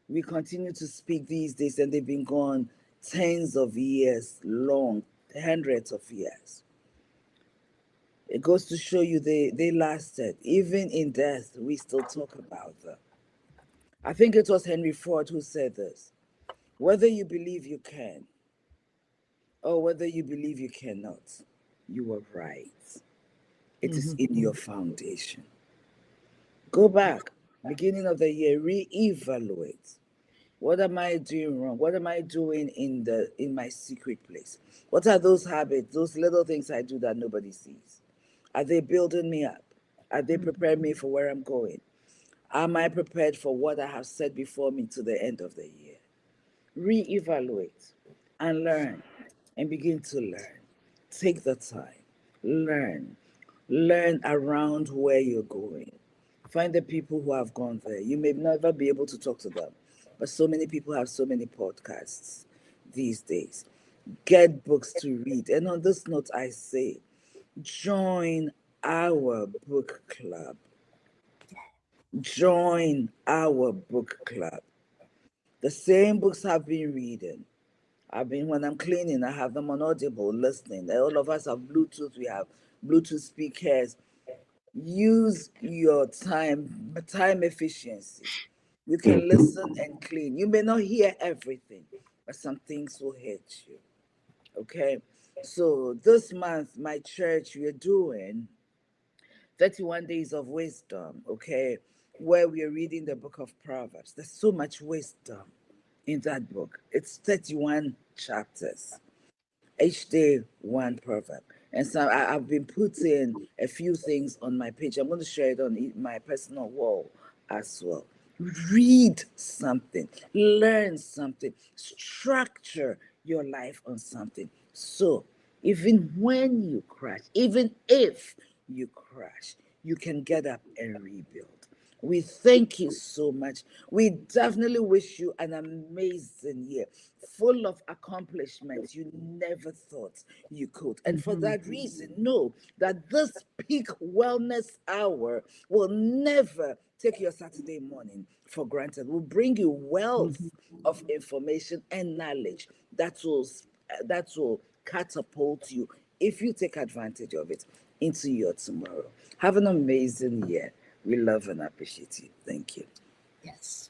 we continue to speak these days, and they've been gone tens of years long, hundreds of years. It goes to show you they lasted. Even in death, we still talk about them. I think it was Henry Ford who said this: whether you believe you can or whether you believe you cannot, you were right. It is in your foundation. Go back, beginning of the year, reevaluate. What am I doing wrong? What am I doing in my secret place? What are those habits, those little things I do that nobody sees? Are they building me up? Are they preparing me for where I'm going? Am I prepared for what I have set before me to the end of the year? Reevaluate and learn and begin to learn. Take the time, learn, learn around where you're going. Find the people who have gone there. You may never be able to talk to them, but so many people have so many podcasts these days. Get books to read. And on this note, I say, join our book club. Join our book club. The same books I've been reading. When I'm cleaning, I have them on Audible, listening. All of us have Bluetooth, we have Bluetooth speakers. Use your time efficiency. You can listen and clean. You may not hear everything, but some things will hit you. Okay. So this month, my church, we're doing 31 days of wisdom, okay, where we are reading the book of Proverbs. There's so much wisdom in that book. It's 31 chapters, each day one proverb. And so I've been putting a few things on my page. I'm going to share it on my personal wall as well. Read something, learn something, structure your life on something. So even when you crash, even if you crash, you can get up and rebuild. We thank you so much. We definitely wish you an amazing year, full of accomplishments you never thought you could. And for that reason, know that this peak wellness hour will never take your Saturday morning for granted. Will bring you wealth of information and knowledge that will catapult you, if you take advantage of it, into your tomorrow. Have an amazing year. We love and appreciate you. Thank you. Yes.